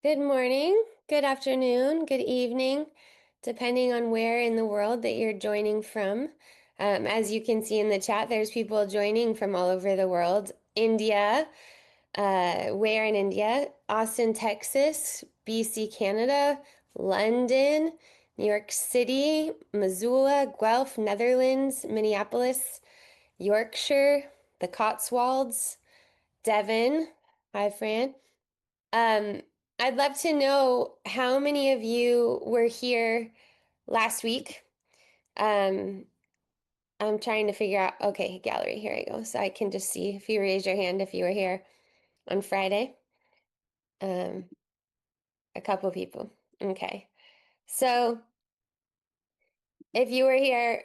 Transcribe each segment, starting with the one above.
Good morning, good afternoon, good evening, depending on where in the world that you're joining from. As you can see in the chat, there's people joining from all over the world. India, where in India? Austin, Texas, BC, Canada, London, New York City, Missoula, Guelph, Netherlands, Minneapolis, Yorkshire, the Cotswolds, Devon. Hi, Fran. Um, I'd love to know how many of you were here last week. Um, I'm trying to figure out, okay, gallery, here I go. So I can just see if you raise your hand if you were here on Friday. Um, a couple people. Okay. So if you were here,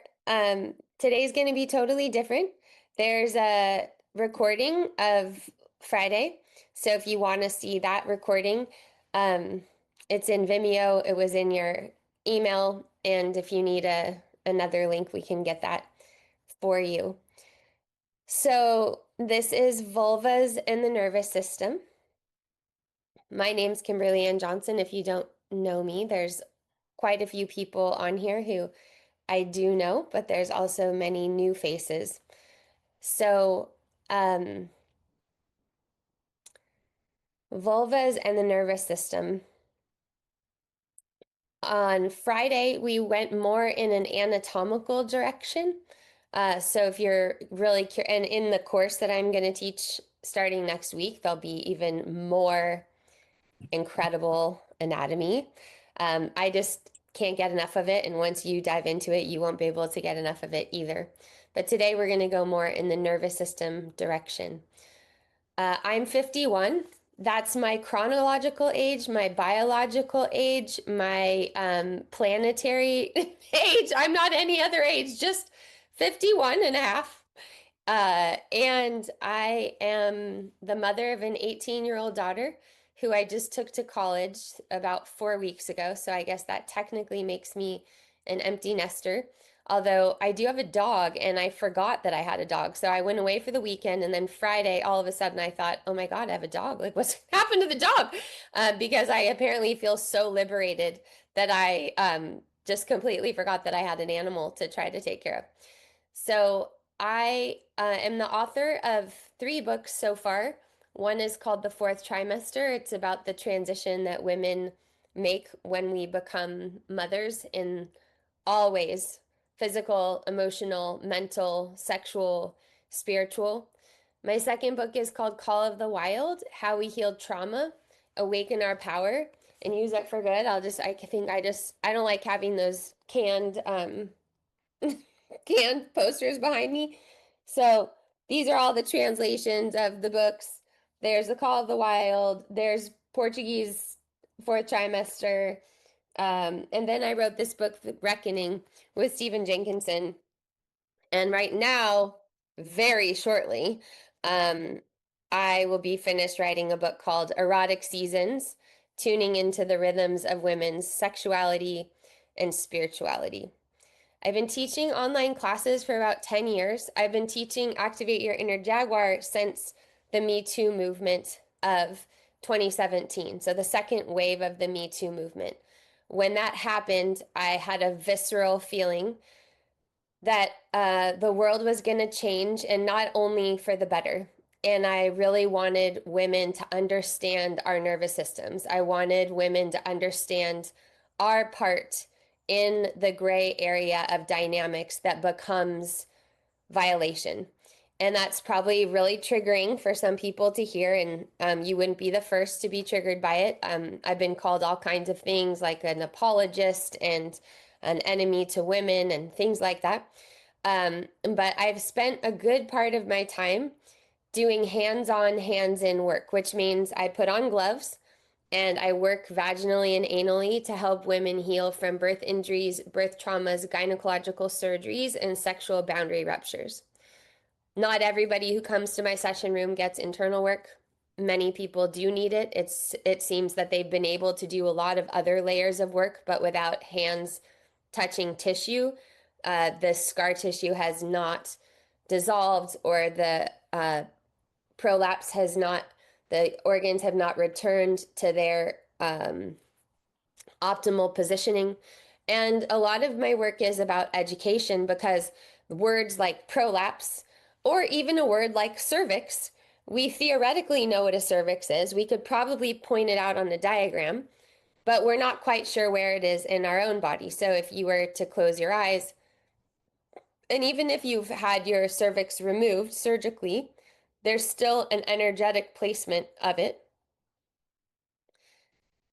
today's going to be totally different. There's a recording of Friday. So if you want to see that recording, um, it's in Vimeo. It was in your email. And if you need another link, we can get that for you. So this is vulvas and the nervous system. My name's Kimberly Ann Johnson. If you don't know me, there's quite a few people on here who I do know, but there's also many new faces. So, vulvas and the nervous system. On Friday, we went more in an anatomical direction. So if you're really curious, and in the course that I'm going to teach starting next week, there'll be even more incredible anatomy. I just can't get enough of it. And once you dive into it, you won't be able to get enough of it either. But today we're going to go more in the nervous system direction. I'm 51. That's my chronological age, my biological age, my planetary age. I'm not any other age, just 51 and a half. And I am the mother of an 18-year-old daughter who I just took to college about 4 weeks ago. So I guess that technically makes me an empty nester. Although I do have a dog and I forgot that I had a dog. So I went away for the weekend and then Friday, all of a sudden I thought, oh my God, I have a dog. Like what's happened to the dog? Because I apparently feel so liberated that I just completely forgot that I had an animal to try to take care of. So I am the author of 3 books so far. One is called The Fourth Trimester. It's about the transition that women make when we become mothers in all ways: physical, emotional, mental, sexual, spiritual. My second book is called Call of the Wild: How We Healed Trauma, Awaken Our Power, and Use It for Good. I don't like having those canned posters behind me. So these are all the translations of the books. There's The Call of the Wild, there's Portuguese Fourth Trimester, and then I wrote this book, The Reckoning, with Stephen Jenkinson. And right now, very shortly, I will be finished writing a book called Erotic Seasons, Tuning into the Rhythms of Women's Sexuality and Spirituality. I've been teaching online classes for about 10 years. I've been teaching Activate Your Inner Jaguar since the Me Too movement of 2017. So the second wave of the Me Too movement. When that happened, I had a visceral feeling that the world was going to change, and not only for the better. And I really wanted women to understand our nervous systems. I wanted women to understand our part in the gray area of dynamics that becomes violation. And that's probably really triggering for some people to hear, and you wouldn't be the first to be triggered by it. I've been called all kinds of things, like an apologist and an enemy to women and things like that. But I've spent a good part of my time doing hands-on, hands-in work, which means I put on gloves and I work vaginally and anally to help women heal from birth injuries, birth traumas, gynecological surgeries, and sexual boundary ruptures. Not everybody who comes to my session room gets internal work. Many people do need it. It seems that they've been able to do a lot of other layers of work, but without hands touching tissue, the scar tissue has not dissolved, or the prolapse has not, the organs have not returned to their um, optimal positioning. And a lot of my work is about education because words like prolapse or even a word like cervix, we theoretically know what a cervix is. We could probably point it out on a diagram, but we're not quite sure where it is in our own body. So if you were to close your eyes, and even if you've had your cervix removed surgically, there's still an energetic placement of it.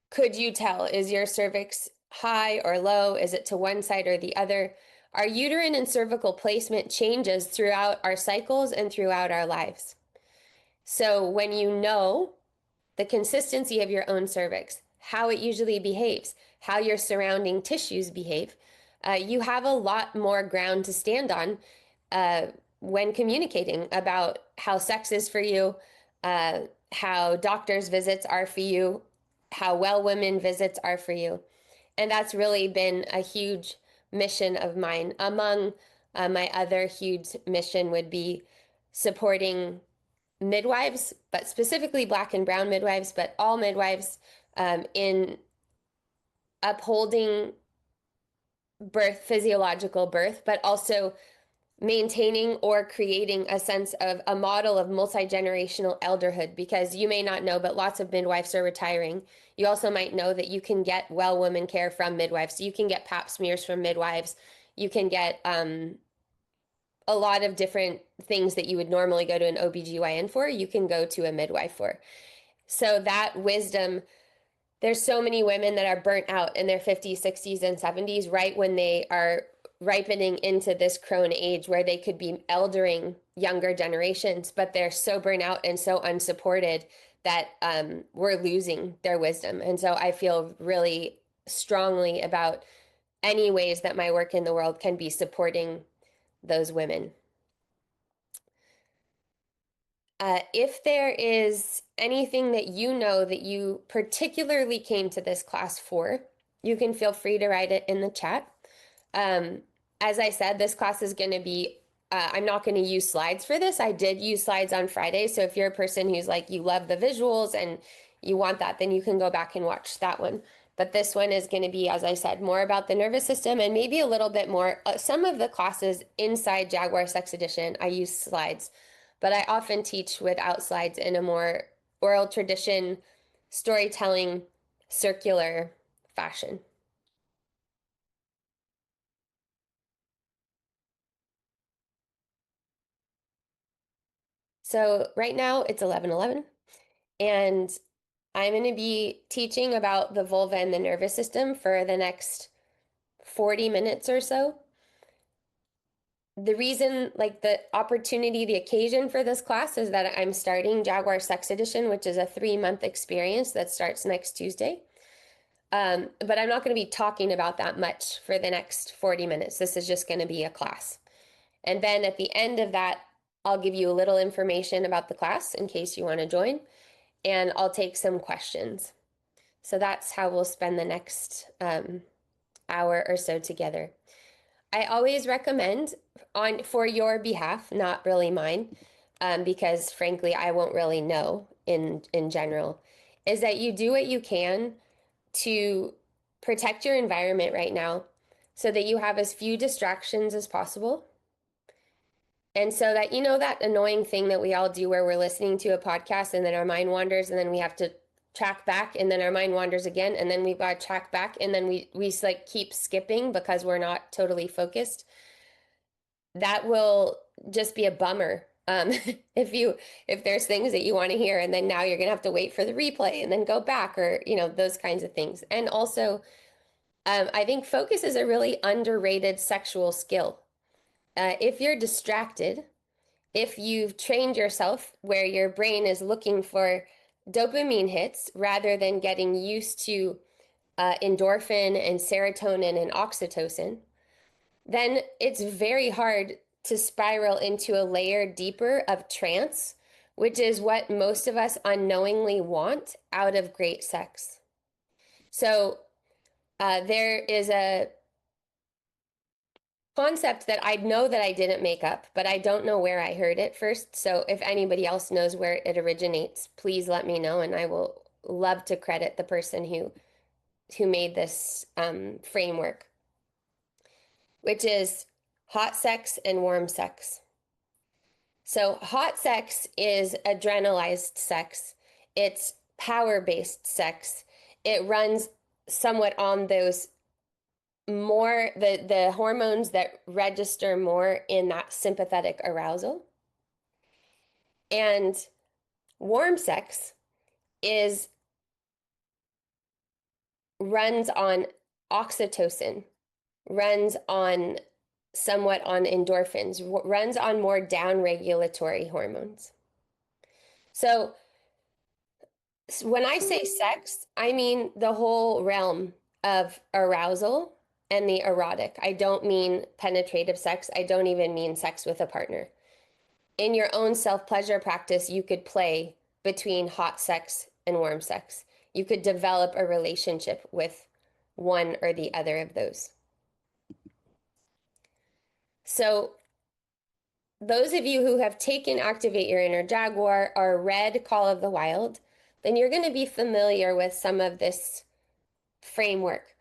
Could you tell? Is your cervix high or low? Is it to one side or the other? Our uterine and cervical placement changes throughout our cycles and throughout our lives. So when you know the consistency of your own cervix, how it usually behaves, how your surrounding tissues behave, you have a lot more ground to stand on uh, when communicating about how sex is for you, uh, how doctors' visits are for you, how well women visits are for you. And that's really been a huge mission of mine. Among my other huge mission would be supporting midwives, but specifically Black and brown midwives, but all midwives in upholding birth, physiological birth, but also maintaining or creating a sense of a model of multi-generational elderhood, because you may not know, but lots of midwives are retiring. You also might know that you can get well woman care from midwives. So you can get pap smears from midwives. You can get a lot of different things that you would normally go to an OBGYN for, you can go to a midwife for. So that wisdom, there's so many women that are burnt out in their 50s, 60s, and 70s, right when they are ripening into this crone age where they could be eldering younger generations, but they're so burnt out and so unsupported that we're losing their wisdom. And so I feel really strongly about any ways that my work in the world can be supporting those women. If there is anything that you know that you particularly came to this class for, you can feel free to write it in the chat. As I said, this class is going to be, I'm not going to use slides for this. I did use slides on Friday. So if you're a person who's like, you love the visuals and you want that, then you can go back and watch that one. But this one is going to be, as I said, more about the nervous system and maybe a little bit more. Some of the classes inside Jaguar Sex Edition, I use slides, but I often teach without slides in a more oral tradition, storytelling, circular fashion. So right now it's 11:11, and I'm going to be teaching about the vulva and the nervous system for the next 40 minutes or so. The reason, like the opportunity, the occasion for this class is that I'm starting Jaguar Sex Edition, which is a 3-month experience that starts next Tuesday. But I'm not going to be talking about that much for the next 40 minutes. This is just going to be a class. And then at the end of that, I'll give you a little information about the class in case you want to join, and I'll take some questions. So that's how we'll spend the next hour or so together. I always recommend, on for your behalf, not really mine, because frankly, I won't really know in general, is that you do what you can to protect your environment right now so that you have as few distractions as possible. And so that, you know, that annoying thing that we all do where we're listening to a podcast and then our mind wanders and then we have to track back and then our mind wanders again and then we've got to track back and then we like keep skipping because we're not totally focused. That will just be a bummer. If there's things that you want to hear and then now you're gonna have to wait for the replay and then go back, or you know, those kinds of things. And also I think focus is a really underrated sexual skill. If you're distracted, if you've trained yourself where your brain is looking for dopamine hits rather than getting used to endorphin and serotonin and oxytocin, then it's very hard to spiral into a layer deeper of trance, which is what most of us unknowingly want out of great sex. So there is a concept that I know that I didn't make up, but I don't know where I heard it first. So if anybody else knows where it originates, please let me know and I will love to credit the person who made this framework, which is hot sex and warm sex. So hot sex is adrenalized sex. It's power-based sex. It runs somewhat on those more the hormones that register more in that sympathetic arousal. And warm sex is runs on oxytocin, runs on somewhat on endorphins, runs on more down-regulatory hormones. So when I say sex, I mean the whole realm of arousal and the erotic. I don't mean penetrative sex. I don't even mean sex with a partner. In your own self-pleasure practice, you could play between hot sex and warm sex. You could develop a relationship with one or the other of those. So those of you who have taken Activate Your Inner Jaguar or read Call of the Wild, then you're going to be familiar with some of this framework.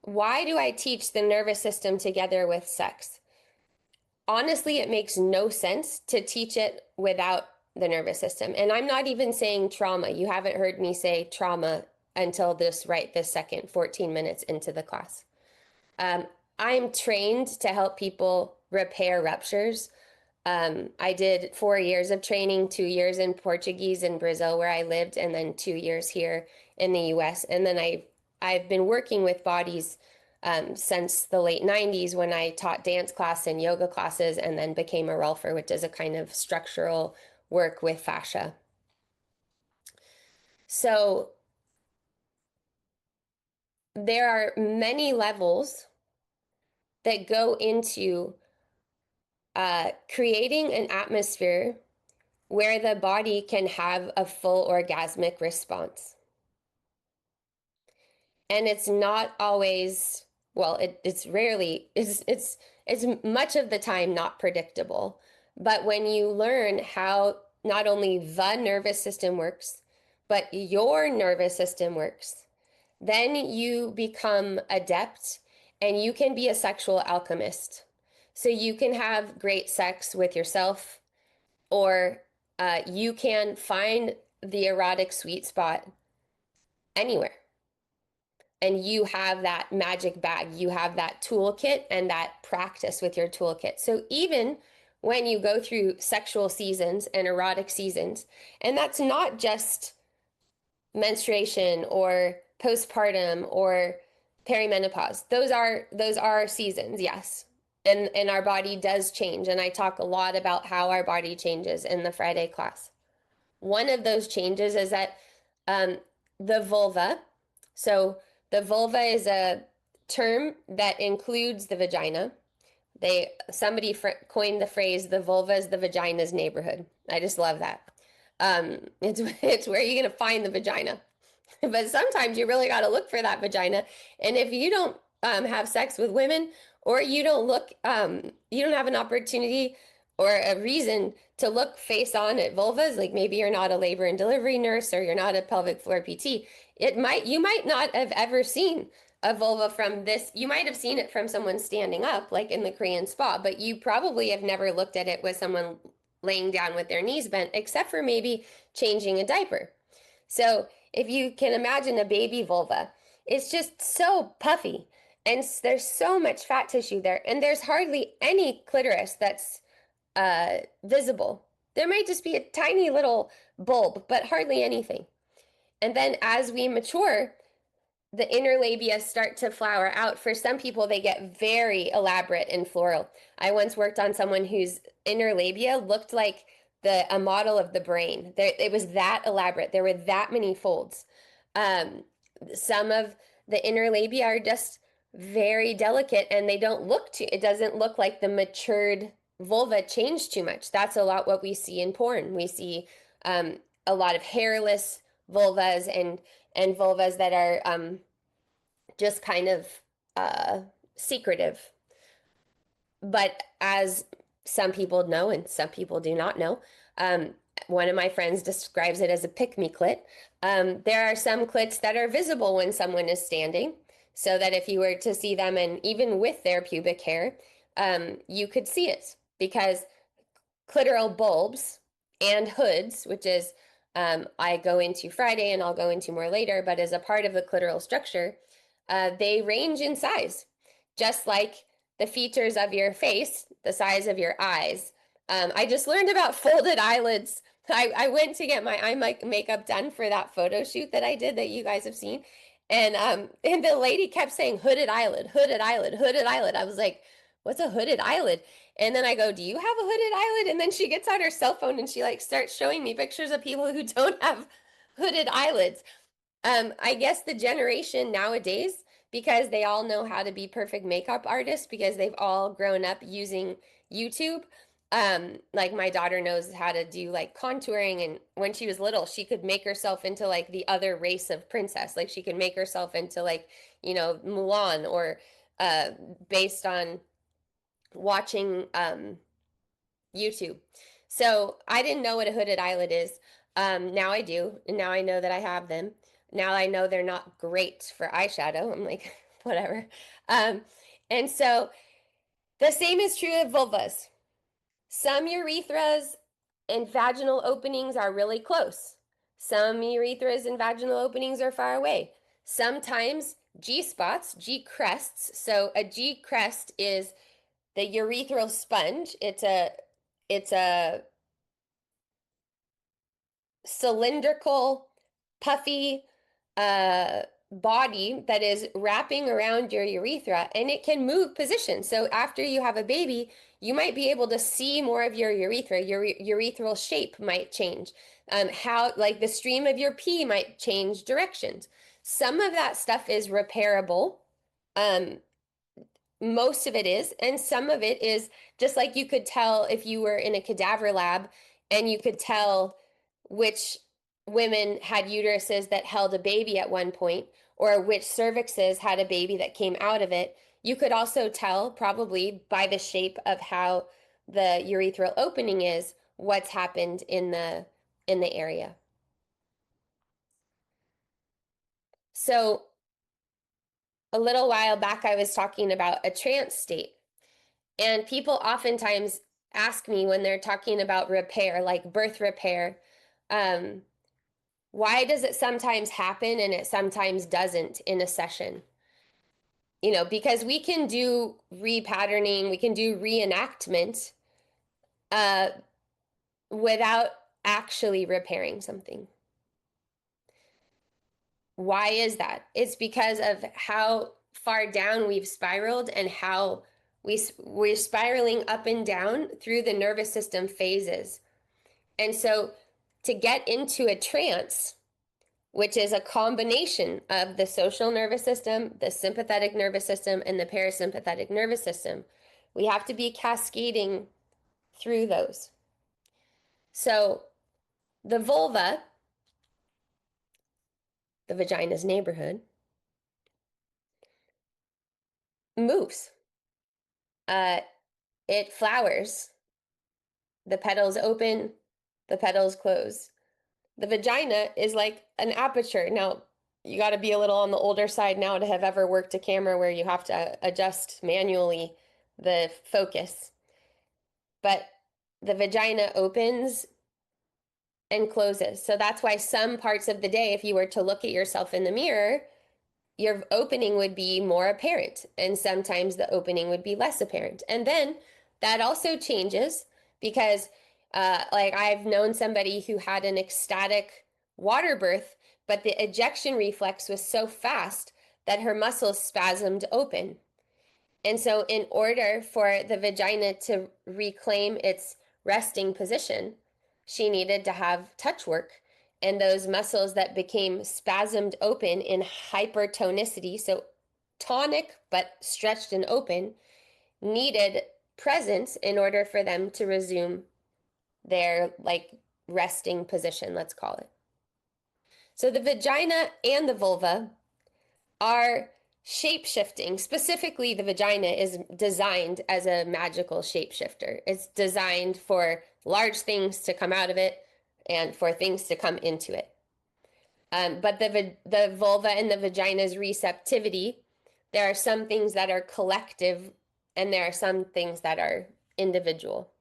Why do I teach the nervous system together with sex? Honestly, it makes no sense to teach it without the nervous system. And I'm not even saying trauma. You haven't heard me say trauma until this second, 14 minutes into the class. I'm trained to help people repair ruptures. I did 4 years of training, 2 years in Portuguese in Brazil where I lived, and then 2 years here in the US. And then I've been working with bodies since the late 90s when I taught dance class and yoga classes and then became a Rolfer, which is a kind of structural work with fascia. So there are many levels that go into creating an atmosphere where the body can have a full orgasmic response. And it's not always, well, it's rarely, it's much of the time not predictable. But when you learn how not only the nervous system works, but your nervous system works, then you become adept and you can be a sexual alchemist. So you can have great sex with yourself, or you can find the erotic sweet spot anywhere. And you have that magic bag, you have that toolkit and that practice with your toolkit. So even when you go through sexual seasons and erotic seasons, and that's not just menstruation or postpartum or perimenopause. Those are seasons, yes. And our body does change. And I talk a lot about how our body changes in the Friday class. One of those changes is that the vulva, so the vulva is a term that includes the vagina. Somebody coined the phrase, the vulva is the vagina's neighborhood. I just love that. It's where you're going to find the vagina. But sometimes you really got to look for that vagina. And if you don't have sex with women, or you don't you don't have an opportunity or a reason to look face on at vulvas, like maybe you're not a labor and delivery nurse or you're not a pelvic floor PT, you might not have ever seen a vulva from this. You might have seen it from someone standing up, like in the Korean spa, but you probably have never looked at it with someone laying down with their knees bent, except for maybe changing a diaper. So if you can imagine a baby vulva, it's just so puffy and there's so much fat tissue there, and there's hardly any clitoris that's visible. There might just be a tiny little bulb, but hardly anything. And then as we mature, the inner labia start to flower out. For some people, they get very elaborate and floral. I once worked on someone whose inner labia looked like a model of the brain. It was that elaborate. There were that many folds. Some of the inner labia are just very delicate and they don't look too, it doesn't look like the matured vulva changed too much. That's a lot what we see in porn. We see a lot of hairless vulvas and vulvas that are just kind of secretive. But as some people know and some people do not know, one of my friends describes it as a pick-me clit. There are some clits that are visible when someone is standing, so that if you were to see them, and even with their pubic hair, you could see it, because clitoral bulbs and hoods, which is I go into Friday and I'll go into more later, but as a part of the clitoral structure, they range in size, just like the features of your face, the size of your eyes. I just learned about folded eyelids. I went to get my eye makeup done for that photo shoot that I did that you guys have seen. And the lady kept saying hooded eyelid, hooded eyelid, hooded eyelid. I was like, what's a hooded eyelid? And then I go, do you have a hooded eyelid? And then she gets out her cell phone and she like starts showing me pictures of people who don't have hooded eyelids. I guess the generation nowadays, because they all know how to be perfect makeup artists because they've all grown up using YouTube. Like my daughter knows how to do like contouring, and when she was little, she could make herself into like the other race of princess. Like she could make herself into like, Mulan, or uh based on watching YouTube. So I didn't know what a hooded eyelid is. Now I do, and now I know that I have them. Now I know they're not great for eyeshadow. I'm like, whatever. Um, and so the same is true of vulvas. Some urethras and vaginal openings are really close. Some urethras and vaginal openings are far away. Sometimes G spots, G crests. So a G crest is the urethral sponge. It's a cylindrical, puffy body that is wrapping around your urethra, and it can move position. So after you have a baby, you might be able to see more of your urethra. Your urethral shape might change. How, like, the stream of your pee might change directions. Some of that stuff is repairable. Um, Most of it is, and some of it is just like you could tell if you were in a cadaver lab and you could tell which women had uteruses that held a baby at one point, or which cervixes had a baby that came out of it. You could also tell, probably by the shape of how the urethral opening is, what's happened in the area. So a little while back I was talking about a trance state. And people oftentimes ask me when they're talking about repair, like birth repair, um, why does it sometimes happen and it sometimes doesn't in a session? Because we can do repatterning, we can do reenactment uh, without actually repairing something. Why is that? It's because of how far down we've spiraled and how we're spiraling up and down through the nervous system phases. And so to get into a trance, which is a combination of the social nervous system, the sympathetic nervous system, and the parasympathetic nervous system, we have to be cascading through those. So the vulva, the vagina's neighborhood, moves. Uh, it flowers. The petals open, the petals close. The vagina is like an aperture. Now, you got to be a little on the older side now to have ever worked a camera where you have to adjust manually the focus. But the vagina opens and closes. So that's why some parts of the day, if you were to look at yourself in the mirror, your opening would be more apparent, and sometimes the opening would be less apparent. And then that also changes because, like, I've known somebody who had an ecstatic water birth, but the ejection reflex was so fast that her muscles spasmed open. And so, in order for the vagina to reclaim its resting position, she needed to have touch work. And those muscles that became spasmed open in hypertonicity, so tonic but stretched and open, needed presence in order for them to resume their like resting position, let's call it. So the vagina and the vulva are shape shifting. Specifically, the vagina is designed as a magical shapeshifter. It's designed for large things to come out of it and for things to come into it. But the vulva and the vagina's receptivity, there are some things that are collective and there are some things that are individual.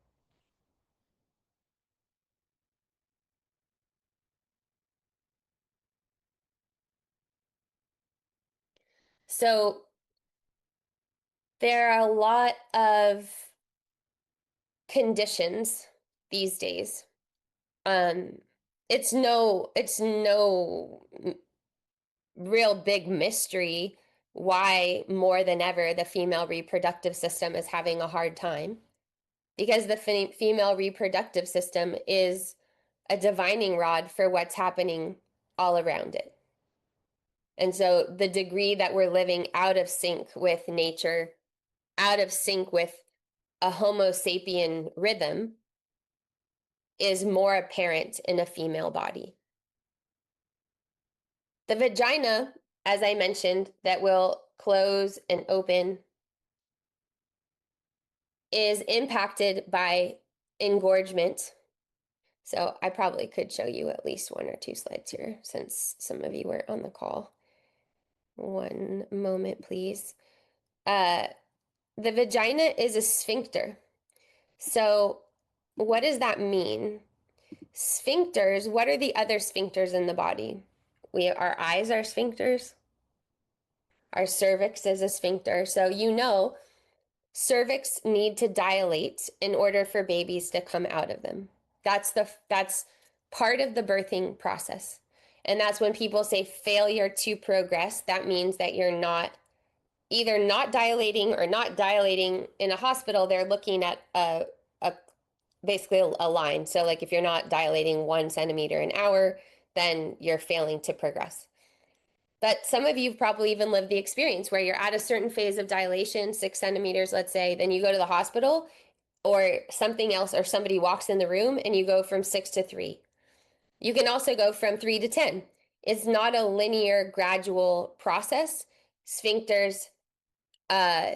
So there are a lot of conditions these days. Um, it's no real big mystery why more than ever the female reproductive system is having a hard time because the female reproductive system is a divining rod for what's happening all around it. And so the degree that we're living out of sync with nature, out of sync with a Homo sapien rhythm, is more apparent in a female body. The vagina, as I mentioned, that will close and open is impacted by engorgement. So I probably could show you at least one or two slides here since some of you were on the call. One moment, please. Uh, the vagina is a sphincter. So what does that mean? Sphincters, what are the other sphincters in the body? Our eyes are sphincters. Our cervix is a sphincter. So you know cervix need to dilate in order for babies to come out of them. That's part of the birthing process. And that's when people say failure to progress, that means that you're not either not dilating or not dilating. In a hospital, they're looking at a basically a line. So like if you're not dilating 1 centimeter an hour, then you're failing to progress. But some of you probably even lived the experience where you're at a certain phase of dilation, 6 centimeters, let's say, then you go to the hospital or something else, or somebody walks in the room and you go from 6 to 3. You can also go from 3 to 10. It's not a linear, gradual process. Sphincters uh,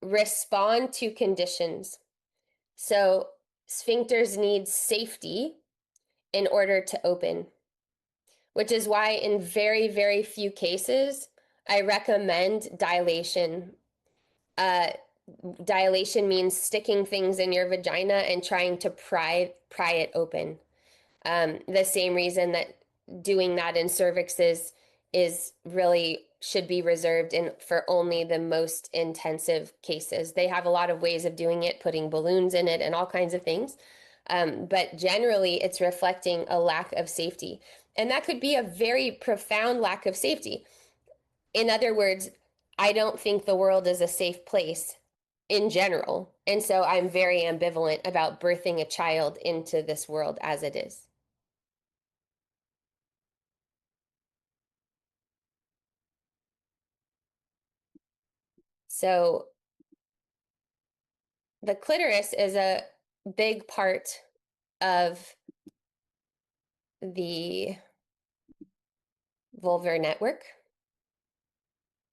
respond to conditions. So sphincters need safety in order to open, which is why in very, very few cases, I recommend dilation. Uh, Dilation means sticking things in your vagina and trying to pry it open. The same reason that doing that in cervixes is really should be reserved for only the most intensive cases. They have a lot of ways of doing it, putting balloons in it and all kinds of things. But generally, it's reflecting a lack of safety. And that could be a very profound lack of safety. In other words, I don't think the world is a safe place in general. And so I'm very ambivalent about birthing a child into this world as it is. So the clitoris is a big part of the vulvar network.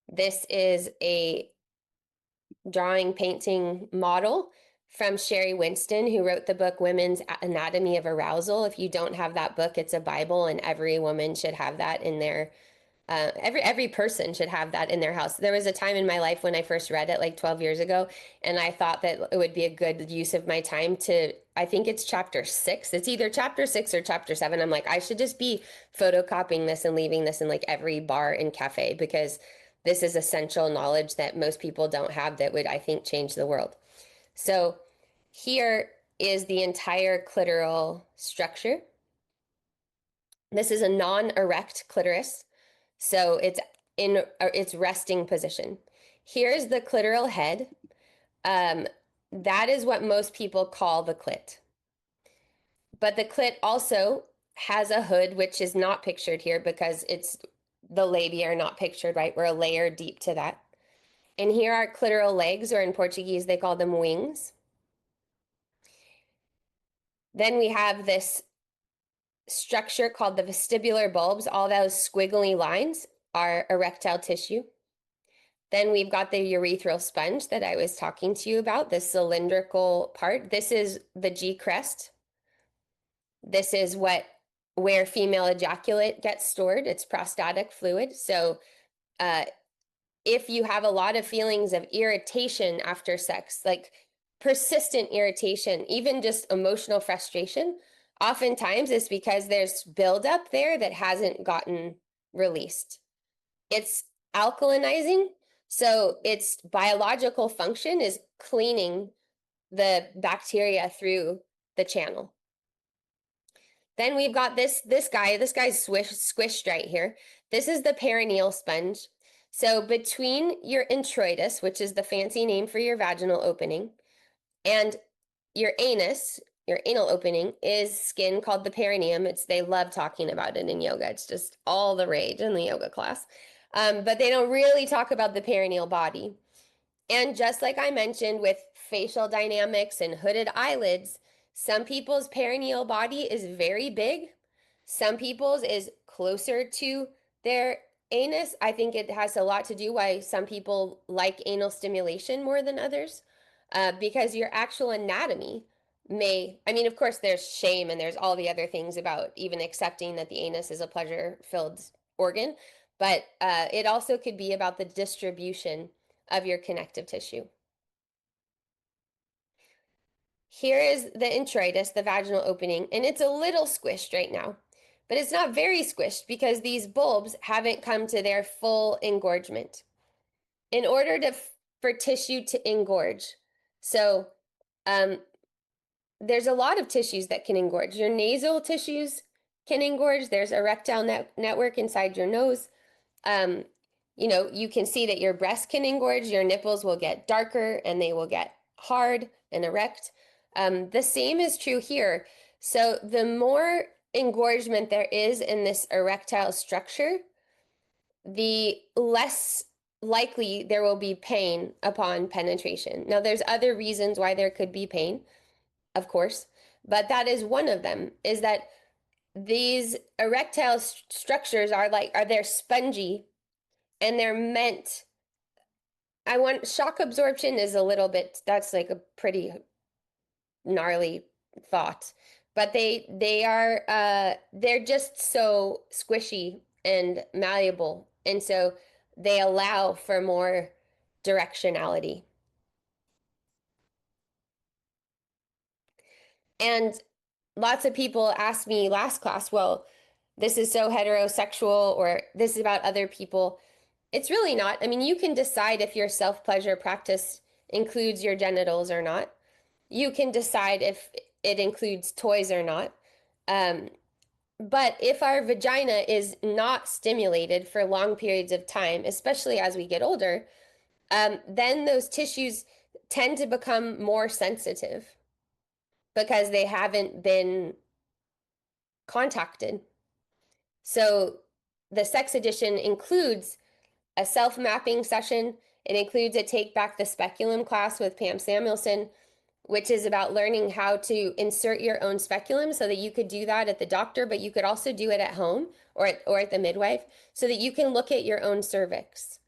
This is a drawing painting model from Sherry Winston, who wrote the book Women's Anatomy of Arousal. If you don't have that book, it's a Bible, and every woman should have that in their every person should have that in their house. There was a time in my life when I first read it, like 12 years ago, and I thought that it would be a good use of my time to, I think it's chapter 6. It's either chapter 6 or chapter 7. I'm like, I should just be photocopying this and leaving this in like every bar and cafe because this is essential knowledge that most people don't have that would, I think, change the world. So here is the entire clitoral structure. This is a non-erect clitoris. So it's in its resting position. Here's the clitoral head. That is what most people call the clit. But the clit also has a hood, which is not pictured here because the labia are not pictured, right? We're a layer deep to that. And here are clitoral legs, or in Portuguese, they call them wings. Then we have this structure called the vestibular bulbs. All those squiggly lines are erectile tissue. Then we've got the urethral sponge that I was talking to you about, the cylindrical part. This is the G crest. This is what where female ejaculate gets stored. It's prostatic fluid. So uh, if you have a lot of feelings of irritation after sex, like persistent irritation, even just emotional frustration, oftentimes it's because there's buildup there that hasn't gotten released. It's alkalinizing, so its biological function is cleaning the bacteria through the channel. Then we've got this guy. This guy's squished right here. This is the perineal sponge. So between your introitus, which is the fancy name for your vaginal opening, and your anus, your anal opening, is skin called the perineum. They love talking about it in yoga. It's just all the rage in the yoga class. But they don't really talk about the perineal body. And just like I mentioned with facial dynamics and hooded eyelids, some people's perineal body is very big. Some people's is closer to their anus. I think it has a lot to do why some people like anal stimulation more than others, because your actual anatomy may, I mean, of course, there's shame and there's all the other things about even accepting that the anus is a pleasure-filled organ, but it also could be about the distribution of your connective tissue. Here is the introitus, the vaginal opening, and it's a little squished right now, but it's not very squished because these bulbs haven't come to their full engorgement. In order for tissue to engorge, so um, there's a lot of tissues that can engorge. Your nasal tissues can engorge. There's erectile network inside your nose. Um, you can see that your breast can engorge, your nipples will get darker and they will get hard and erect. The same is true here. So the more engorgement there is in this erectile structure, the less likely there will be pain upon penetration. Now, there's other reasons why there could be pain, of course, but that is one of them, is that these erectile structures they're spongy and they're meant, shock absorption is a little bit, that's like a pretty gnarly thought, but they're just so squishy and malleable, and so they allow for more directionality. And lots of people asked me last class, well, this is so heterosexual, or this is about other people. It's really not. I mean, you can decide if your self-pleasure practice includes your genitals or not. You can decide if it includes toys or not. But if our vagina is not stimulated for long periods of time, especially as we get older, then those tissues tend to become more sensitive because they haven't been contacted. So the sex edition includes a self-mapping session. It includes a Take Back the Speculum class with Pam Samuelson, which is about learning how to insert your own speculum so that you could do that at the doctor, but you could also do it at home or at the midwife so that you can look at your own cervix.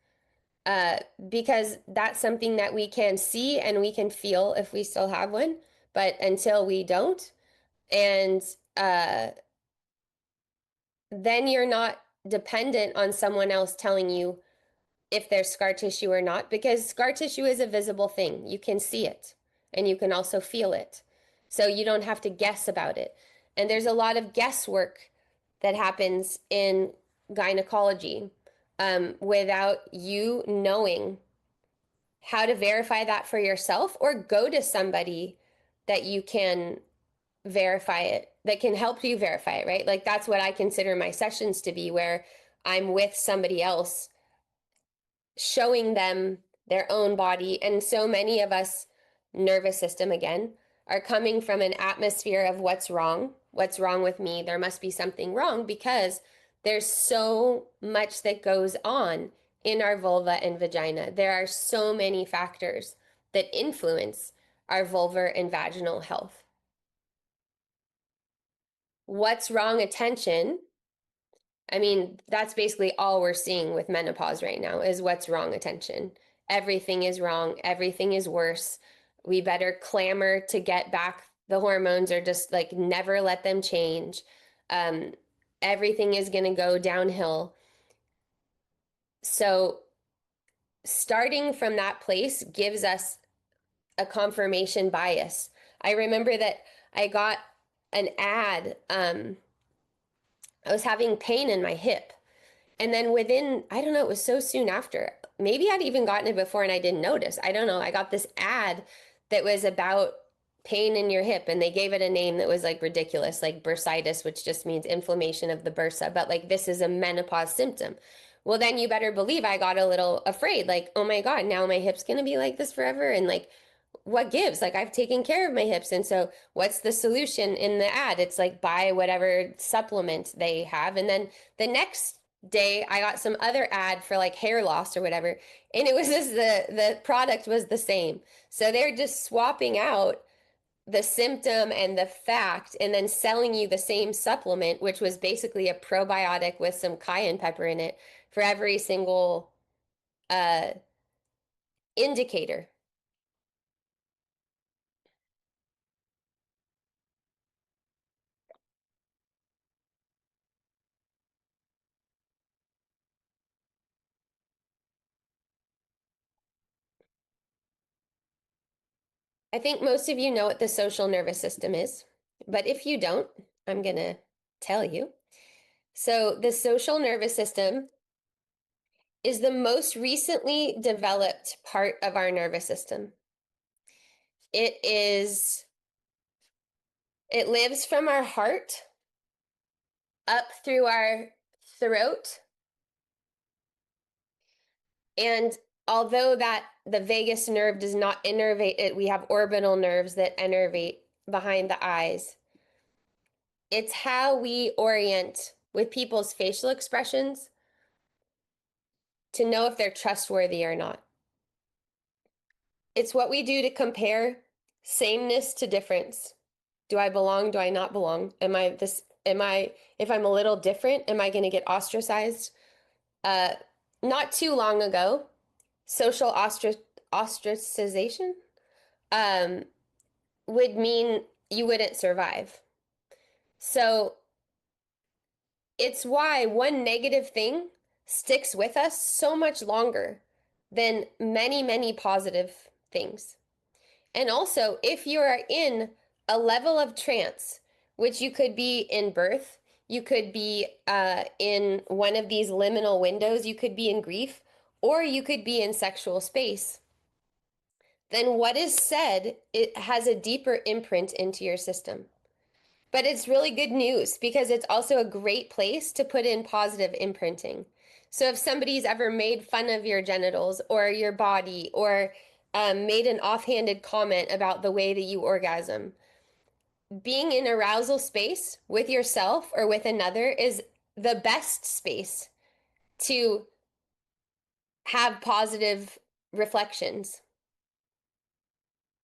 Because that's something that we can see and we can feel if we still have one, but until we don't. And then you're not dependent on someone else telling you if there's scar tissue or not, because scar tissue is a visible thing. You can see it and you can also feel it. So you don't have to guess about it. And there's a lot of guesswork that happens in gynecology without you knowing how to verify that for yourself, or go to somebody that you can verify it, that can help you verify it, right? Like that's what I consider my sessions to be, where I'm with somebody else showing them their own body. And so many of us, nervous system again, are coming from an atmosphere of what's wrong with me, there must be something wrong, because there's so much that goes on in our vulva and vagina. There are so many factors that influence our vulvar and vaginal health. What's wrong attention, I mean, that's basically all we're seeing with menopause right now, is what's wrong attention. Everything is wrong. Everything is worse. We better clamor to get back the hormones, or just like never let them change. Um, Everything is going to go downhill. So starting from that place gives us a confirmation bias. I remember that I got an ad. I was having pain in my hip. And then within, I don't know, it was so soon after. Maybe I'd even gotten it before and I didn't notice. I don't know. I got this ad that was about pain in your hip, and they gave it a name that was like ridiculous, like bursitis, which just means inflammation of the bursa. But like, this is a menopause symptom. Well, then you better believe I got a little afraid, like, oh my God, now my hip's going to be like this forever. And like, what gives? Like, I've taken care of my hips. And so what's the solution in the ad? It's like, buy whatever supplement they have. And then the next day I got some other ad for like hair loss or whatever. And it was just the product was the same. So they're just swapping out the symptom and the fact and then selling you the same supplement, which was basically a probiotic with some cayenne pepper in it for every single uh indicator. I think most of you know what the social nervous system is, but if you don't, I'm going to tell you. So, the social nervous system is the most recently developed part of our nervous system. It is, it lives from our heart up through our throat. And although that the vagus nerve does not innervate it, we have orbital nerves that innervate behind the eyes. It's how we orient with people's facial expressions to know if they're trustworthy or not. It's what we do to compare sameness to difference. Do I belong? Do I not belong? Am I this? Am I, if I'm a little different, am I going to get ostracized? Uh, Not too long ago, social ostracization um, would mean you wouldn't survive. So it's why one negative thing sticks with us so much longer than many, many positive things. And also, if you are in a level of trance, which you could be in birth, you could be in one of these liminal windows, you could be in grief, or you could be in sexual space, then what is said, it has a deeper imprint into your system. But it's really good news because it's also a great place to put in positive imprinting. So if somebody's ever made fun of your genitals or your body or made an offhanded comment about the way that you orgasm, being in arousal space with yourself or with another is the best space to have positive reflections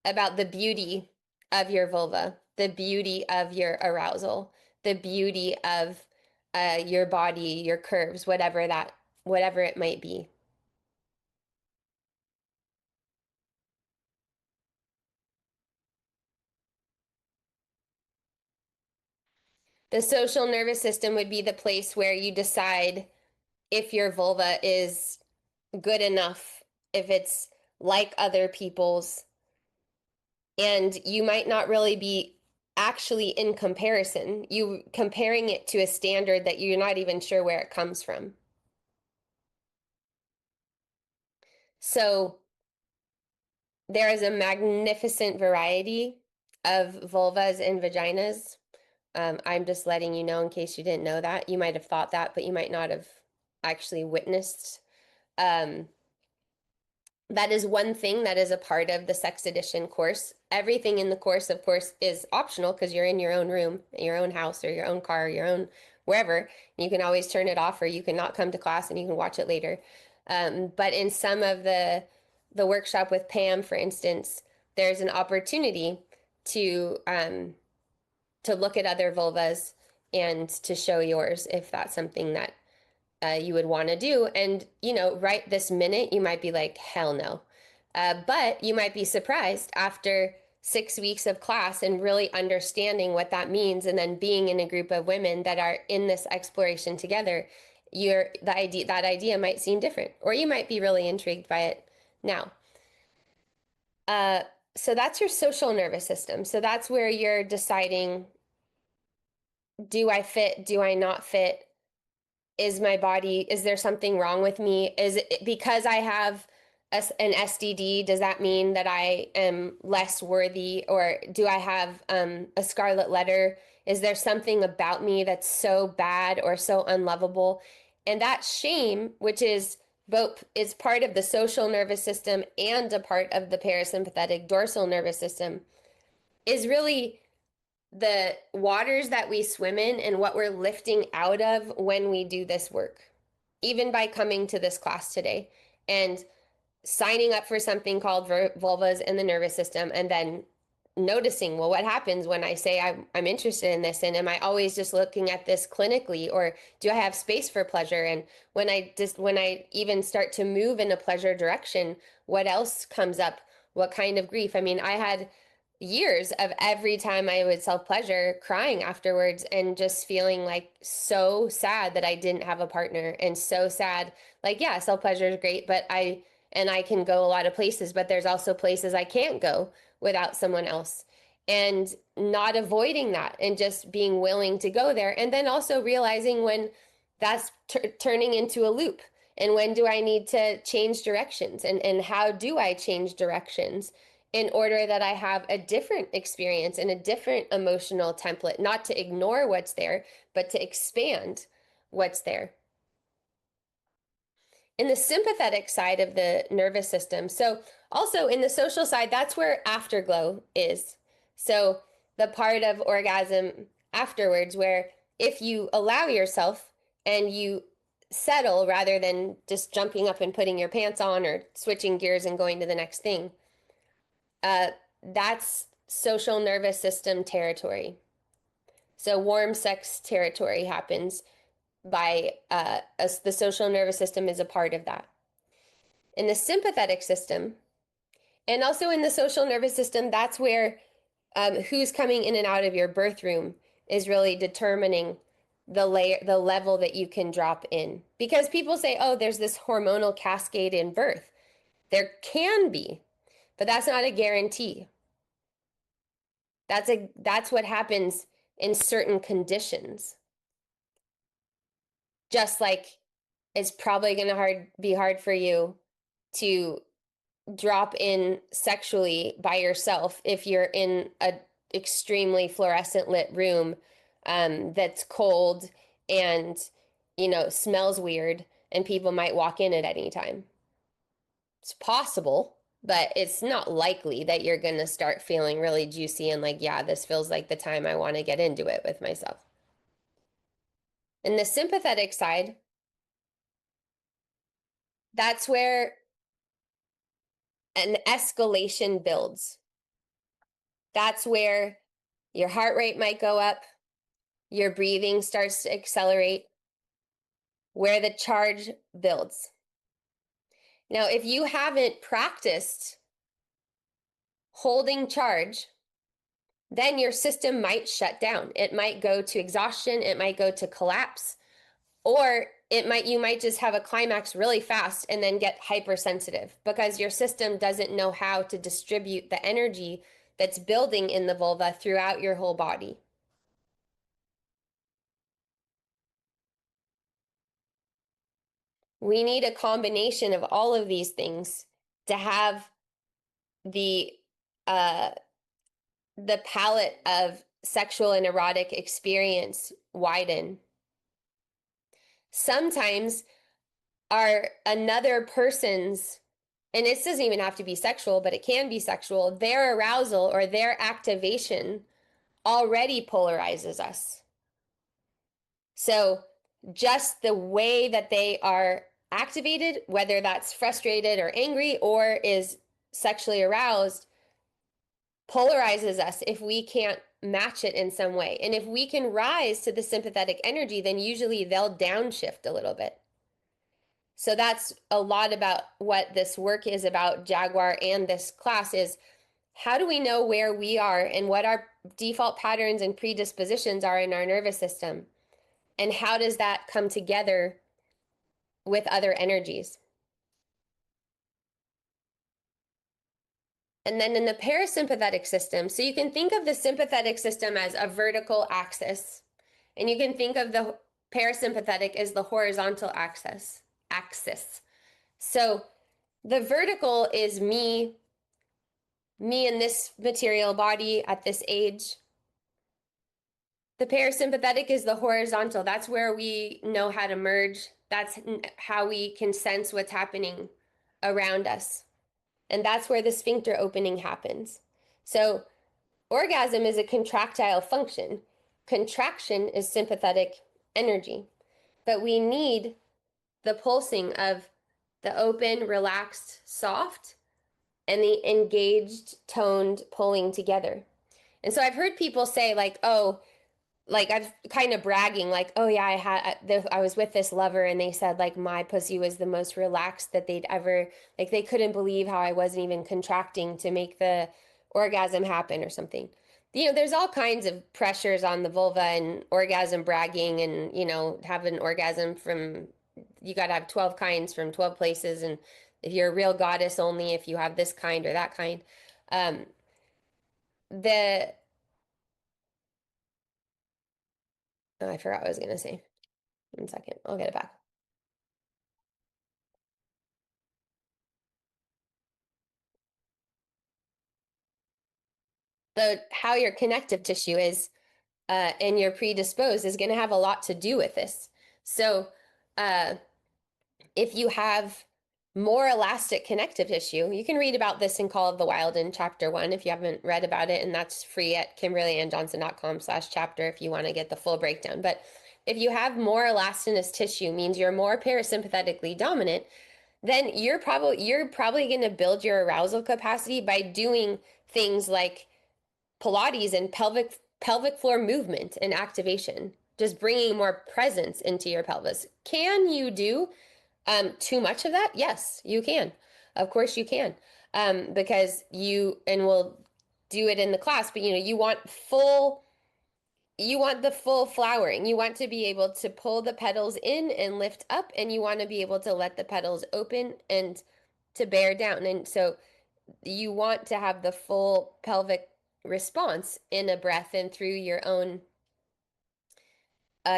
about the beauty of your vulva, the beauty of your arousal, the beauty of your body, your curves, whatever it might be. The social nervous system would be the place where you decide if your vulva is good enough, if it's like other people's, and you might not really be actually in comparison. You comparing it to a standard that you're not even sure where it comes from. So there is a magnificent variety of vulvas and vaginas. I'm just letting you know in case you didn't know that. You might have thought that, but you might not have actually witnessed. Um, that is one thing that is a part of the sex edition course. Everything in the course, of course, is optional because you're in your own room, your own house, or your own car, your own wherever. You can always turn it off, or you can not come to class and you can watch it later. But in some of the workshop with Pam, for instance, there's an opportunity to look at other vulvas and to show yours if that's something that you would want to do. And, right this minute, you might be like, hell no. But you might be surprised after 6 weeks of class and really understanding what that means, and then being in a group of women that are in this exploration together, that idea might seem different, or you might be really intrigued by it now. Uh, so that's your social nervous system. So that's where you're deciding, do I fit? Do I not fit? Is my body, is there something wrong with me? Is it because I have an STD, does that mean that I am less worthy? Or do I have a scarlet letter? Is there something about me that's so bad or so unlovable? And that shame, which is both, is part of the social nervous system and a part of the parasympathetic dorsal nervous system, is really the waters that we swim in and what we're lifting out of when we do this work, even by coming to this class today and signing up for something called vulvas in the nervous system, and then noticing, well, what happens when I say I'm interested in this, and am I always just looking at this clinically, or do I have space for pleasure? And when I even start to move in a pleasure direction, what else comes up? What kind of grief? I mean, I had years of every time I would self pleasure crying afterwards and just feeling like so sad that I didn't have a partner, and so sad. Like, yeah, self pleasure is great, but I can go a lot of places, but there's also places I can't go without someone else. And not avoiding that and just being willing to go there. And then also realizing when that's turning into a loop, and when do I need to change directions, and how do I change directions in order that I have a different experience and a different emotional template, not to ignore what's there, but to expand what's there. In the sympathetic side of the nervous system, so also in the social side, that's where afterglow is. So the part of orgasm afterwards, where if you allow yourself and you settle rather than just jumping up and putting your pants on or switching gears and going to the next thing, uh, that's social nervous system territory. So warm sex territory happens by the social nervous system is a part of that. In the sympathetic system, and also in the social nervous system, that's where who's coming in and out of your birth room is really determining the level that you can drop in. Because people say, oh, there's this hormonal cascade in birth. There can be, but that's not a guarantee. That's what happens in certain conditions. Just like it's probably going to be hard for you to drop in sexually by yourself if you're in a extremely fluorescent lit room that's cold and smells weird, and people might walk in at any time. It's possible, but it's not likely that you're going to start feeling really juicy and like, yeah, this feels like the time I want to get into it with myself. In the sympathetic side, that's where an escalation builds. That's where your heart rate might go up, your breathing starts to accelerate, where the charge builds. Now, if you haven't practiced holding charge, then your system might shut down. It might go to exhaustion, it might go to collapse, or you might just have a climax really fast and then get hypersensitive because your system doesn't know how to distribute the energy that's building in the vulva throughout your whole body. We need a combination of all of these things to have the uh, the palette of sexual and erotic experience widen. Sometimes another person's, and this doesn't even have to be sexual, but it can be sexual, their arousal or their activation already polarizes us. So just the way that they are activated, whether that's frustrated or angry or is sexually aroused, polarizes us if we can't match it in some way. And if we can rise to the sympathetic energy, then usually they'll downshift a little bit. So that's a lot about what this work is about, Jaguar, and this class is how do we know where we are and what our default patterns and predispositions are in our nervous system? And how does that come together with other energies? And then in the parasympathetic system, so you can think of the sympathetic system as a vertical axis, and you can think of the parasympathetic as the horizontal axis. So the vertical is me in this material body at this age. The parasympathetic is the horizontal. That's where we know how to merge. That's how we can sense what's happening around us. And that's where the sphincter opening happens. So orgasm is a contractile function. Contraction is sympathetic energy. But we need the pulsing of the open, relaxed, soft, and the engaged, toned pulling together. And so I've heard people say, like, oh, like I've kind of bragging, like, oh yeah, I was with this lover, and they said like my pussy was the most relaxed that they'd ever, like they couldn't believe how I wasn't even contracting to make the orgasm happen or something. There's all kinds of pressures on the vulva and orgasm bragging, and have an orgasm from, you got to have 12 kinds from 12 places, and if you're a real goddess, only if you have this kind or that kind. um the oh, I forgot what I was gonna say. 1 second, I'll get it back. The how your connective tissue is, and you're predisposed is going to have a lot to do with this. So uh, if you have more elastic connective tissue, you can read about this in Call of the Wild in chapter 1 if you haven't read about it, and that's free at kimberlyannjohnson.com/chapter if you want to get the full breakdown. But if you have more elastinous tissue, means you're more parasympathetically dominant, then you're probably going to build your arousal capacity by doing things like Pilates and pelvic floor movement and activation, just bringing more presence into your pelvis. Can you do too much of that? Yes, you can. Of course you can, because and we'll do it in the class. But you want the full flowering. You want to be able to pull the petals in and lift up, and you want to be able to let the petals open and to bear down. And so you want to have the full pelvic response in a breath and through your own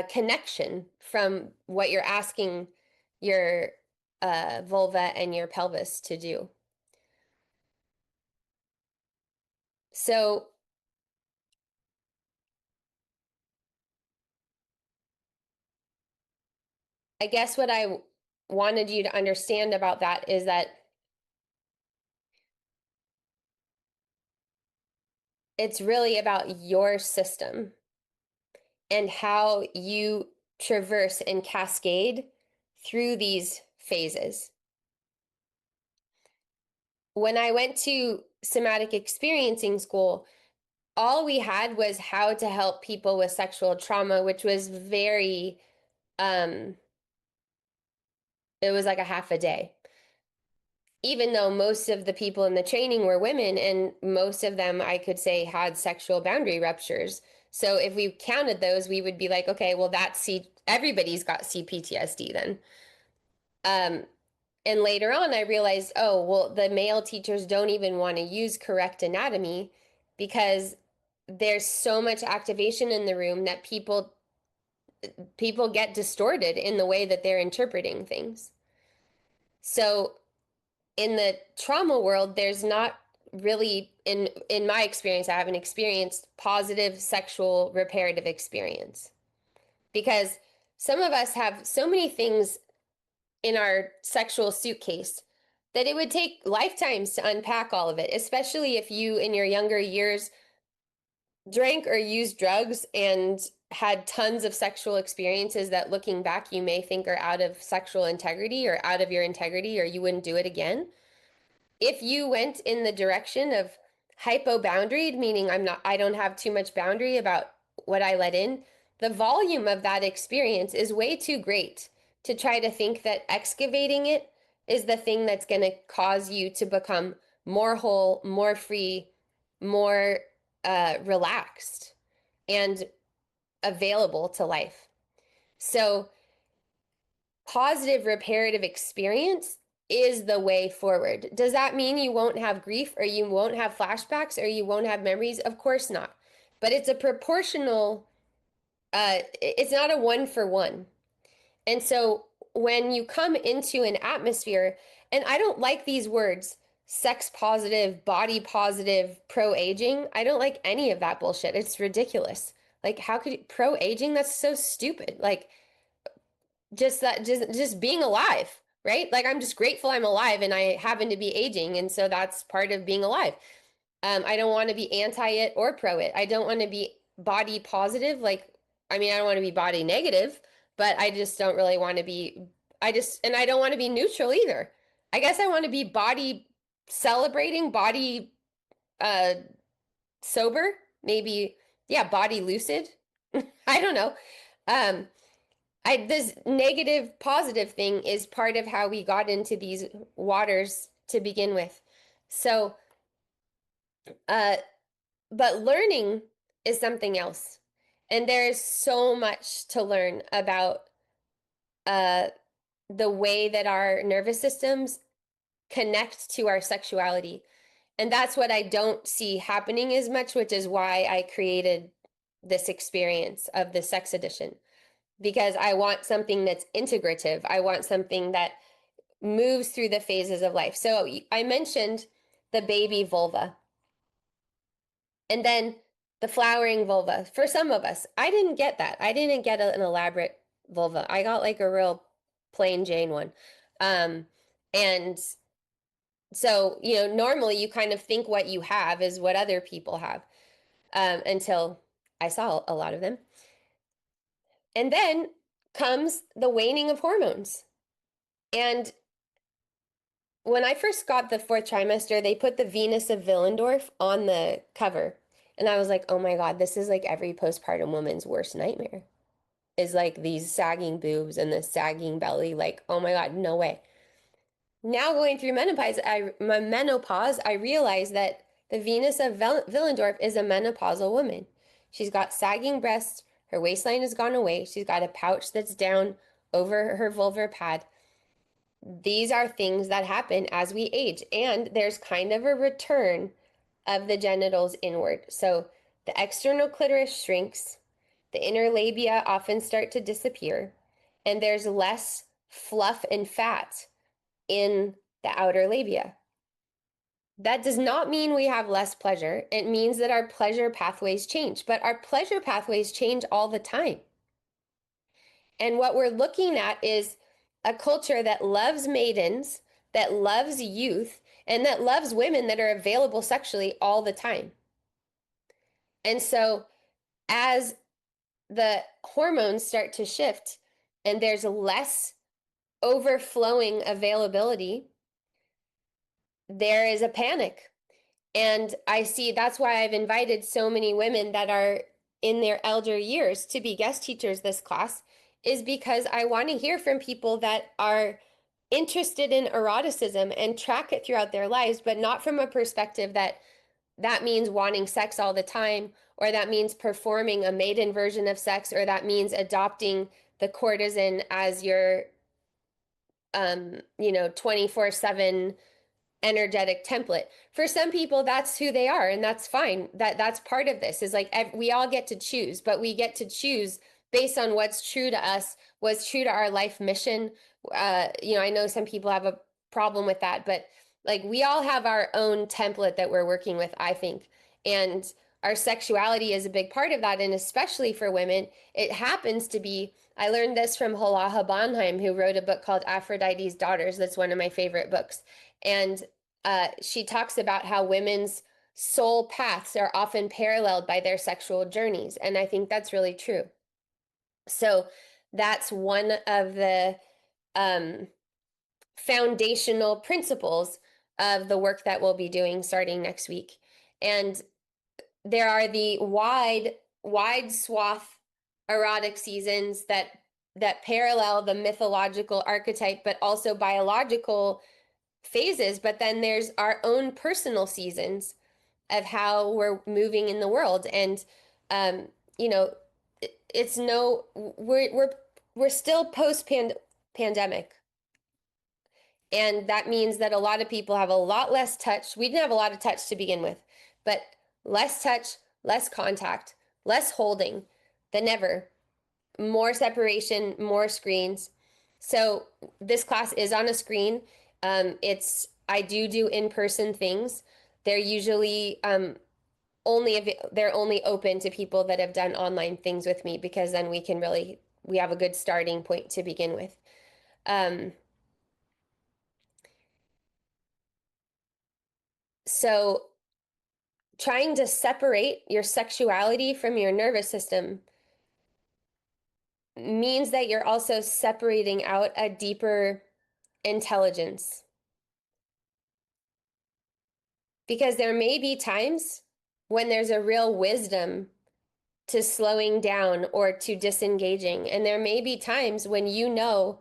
connection from what you're asking your vulva and your pelvis to do. So I guess what I wanted you to understand about that is that it's really about your system and how you traverse and cascade through these phases. When I went to somatic experiencing school, all we had was how to help people with sexual trauma, which was very, um, it was like a half a day. Even though most of the people in the training were women, and most of them, I could say, had sexual boundary ruptures. So if we counted those, we would be like, okay, well, everybody's got CPTSD then. Um, and later on, I realized, oh, well, the male teachers don't even want to use correct anatomy because there's so much activation in the room that people get distorted in the way that they're interpreting things. So in the trauma world, there's not really, in my experience, I haven't experienced positive sexual reparative experience, because some of us have so many things in our sexual suitcase that it would take lifetimes to unpack all of it, especially if you in your younger years drank or used drugs and had tons of sexual experiences that looking back you may think are out of sexual integrity or out of your integrity, or you wouldn't do it again. If you went in the direction of hypo-boundaried, meaning I don't have too much boundary about what I let in, the volume of that experience is way too great to try to think that excavating it is the thing that's going to cause you to become more whole, more free, more relaxed and available to life. So, positive reparative experience is the way forward. Does that mean you won't have grief or you won't have flashbacks or you won't have memories? Of course not. But it's a proportional, it's not a one for one. And so when you come into an atmosphere, and I don't like these words, sex positive, body positive, pro aging. I don't like any of that bullshit. It's ridiculous. Like, how could you, pro aging? That's so stupid. Like, just being alive, right? Like, I'm just grateful I'm alive and I happen to be aging, and so that's part of being alive. I don't want to be anti it or pro it. I don't want to be body positive. Like, I mean, I don't want to be body negative, but I just don't really want to be, and I don't want to be neutral either. I guess I want to be body celebrating, body uh sober, maybe, yeah, body lucid. I don't know. Um, this negative positive thing is part of how we got into these waters to begin with. So, uh, but learning is something else. And there's so much to learn about uh, the way that our nervous systems connect to our sexuality. And that's what I don't see happening as much, which is why I created this experience of the sex edition, because I want something that's integrative. I want something that moves through the phases of life. So I mentioned the baby vulva and then the flowering vulva. For some of us, I didn't get that. I didn't get an elaborate vulva. I got like a real plain Jane one. And so, normally you kind of think what you have is what other people have, until I saw a lot of them. And then comes the waning of hormones. And when I first got the fourth trimester, they put the Venus of Willendorf on the cover. And I was like, oh my God, this is like every postpartum woman's worst nightmare. Is like these sagging boobs and the sagging belly. Like, oh my God, no way. Now going through menopause, I realized that the Venus of Willendorf is a menopausal woman. She's got sagging breasts. Her waistline has gone away. She's got a pouch that's down over her vulvar pad. These are things that happen as we age, and there's kind of a return of the genitals inward. So the external clitoris shrinks, the inner labia often start to disappear, and there's less fluff and fat in the outer labia. That does not mean we have less pleasure. It means that our pleasure pathways change, but our pleasure pathways change all the time. And what we're looking at is a culture that loves maidens, that loves youth, and that loves women that are available sexually all the time. And so as the hormones start to shift and there's less overflowing availability, there is a panic. And I see that's why I've invited so many women that are in their elder years to be guest teachers this class, is because I want to hear from people that are interested in eroticism and track it throughout their lives, but not from a perspective that means wanting sex all the time, or that means performing a maiden version of sex, or that means adopting the courtesan as your 24/7 energetic template. For some people that's who they are, and that's fine. That's part of this, is like we all get to choose, but we get to choose based on what's true to us, what's true to our life mission. I know some people have a problem with that, but like we all have our own template that we're working with, I think. And our sexuality is a big part of that, and especially for women, it happens to be. I learned this from Halaha Bonheim, who wrote a book called Aphrodite's Daughters. That's one of my favorite books. And she talks about how women's soul paths are often paralleled by their sexual journeys. And I think that's really true. So that's one of the foundational principles of the work that we'll be doing starting next week. And there are the wide swath erotic seasons that parallel the mythological archetype, but also biological phases. But then there's our own personal seasons of how we're moving in the world. And um, you know, it's no we're still post pandemic. And that means that a lot of people have a lot less touch. We didn't have a lot of touch to begin with, but less touch, less contact, less holding than ever, more separation, more screens. So this class is on a screen. I do in-person things. They're usually they're only open to people that have done online things with me, because then we have a good starting point to begin with. Um, so trying to separate your sexuality from your nervous system means that you're also separating out a deeper intelligence. Because there may be times when there's a real wisdom to slowing down or to disengaging. And there may be times when you know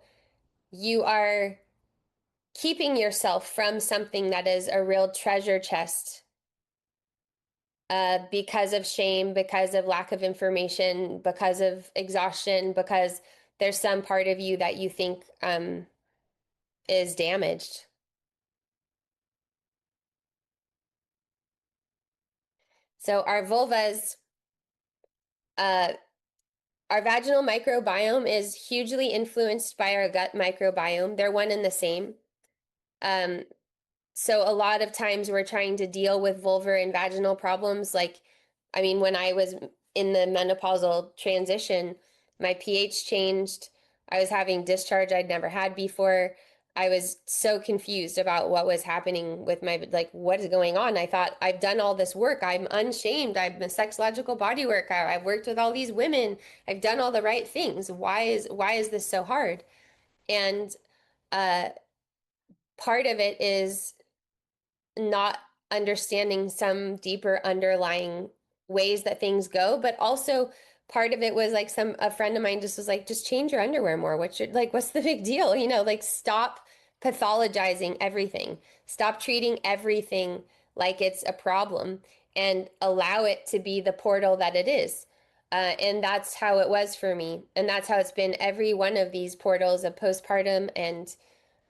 you are keeping yourself from something that is a real treasure chest, because of shame, because of lack of information, because of exhaustion, because there's some part of you that you think is damaged. So uh, our vaginal microbiome is hugely influenced by our gut microbiome. They're one and the same. Um, So a lot of times we're trying to deal with vulvar and vaginal problems. I mean, when I was in the menopausal transition, my pH changed. I was having discharge I'd never had before. I was so confused about what was happening with what is going on? I thought, I've done all this work. I'm unshamed. I'm a sexological body work. I've worked with all these women. I've done all the right things. Why is this so hard? And uh, part of it is not understanding some deeper underlying ways that things go, but also part of it was like a friend of mine just was like, just change your underwear more. What's the big deal? Stop pathologizing everything. Stop treating everything like it's a problem, and allow it to be the portal that it is. And that's how it was for me. And that's how it's been every one of these portals of postpartum and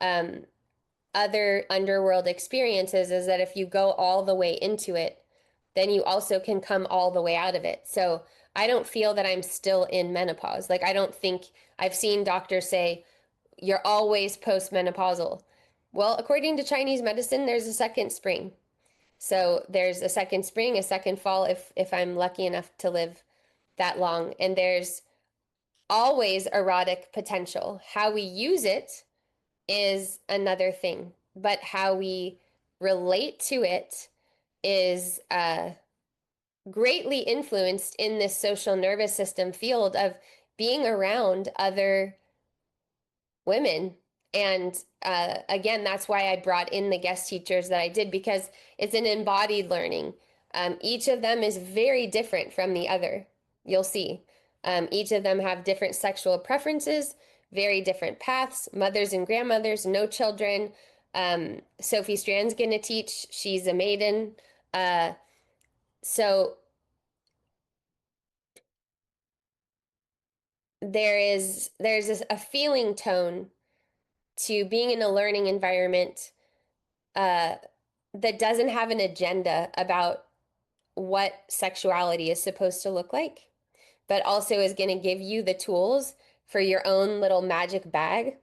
um, other underworld experiences, is that if you go all the way into it, then you also can come all the way out of it. So I don't feel that I'm still in menopause. I don't think I've seen doctors say you're always postmenopausal. Well, according to Chinese medicine, there's a second spring. So there's a second spring, a second fall, if I'm lucky enough to live that long. And there's always erotic potential. How we use it is another thing, but how we relate to it is greatly influenced in this social nervous system field of being around other women. And again, that's why I brought in the guest teachers that I did, because it's an embodied learning. Each of them is very different from the other. You'll see. Each of them have different sexual preferences, very different paths, mothers and grandmothers, no children. Sophie Strand's going to teach. She's a maiden. Uh, so there's a feeling tone to being in a learning environment uh, that doesn't have an agenda about what sexuality is supposed to look like, but also is going to give you the tools for your own little magic bag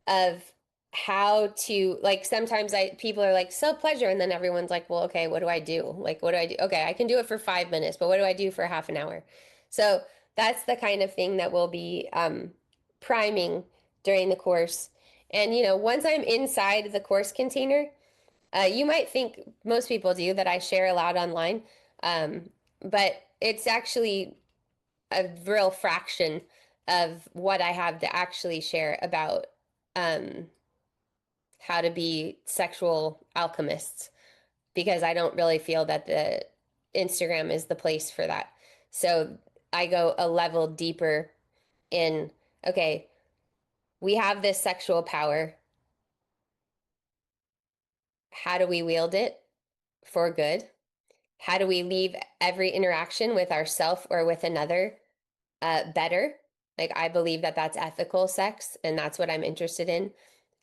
of how to, sometimes people are like, self pleasure, and then everyone's like, well, okay, what do I do? What do I do? Okay, I can do it for 5 minutes, but what do I do for half an hour? So that's the kind of thing that we'll be priming during the course. And once I'm inside the course container, you might think, most people do, that I share a lot online, but it's actually a real fraction of what I have to actually share about um, how to be sexual alchemists, because I don't really feel that the Instagram is the place for that. So I go a level deeper in, okay, we have this sexual power. How do we wield it for good? How do we leave every interaction with ourself or with another better? Like, I believe that that's ethical sex, and that's what I'm interested in.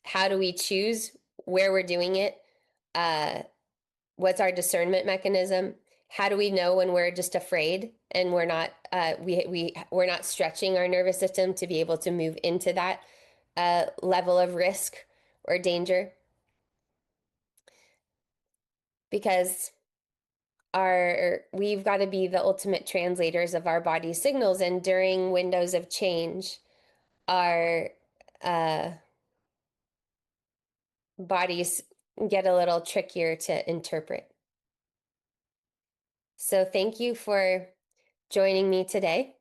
How do we choose where we're doing it? Uh, what's our discernment mechanism? How do we know when we're just afraid and we're not stretching our nervous system to be able to move into that level of risk or danger? Because we've got to be the ultimate translators of our body's signals, and during windows of change, our uh, bodies get a little trickier to interpret. So thank you for joining me today.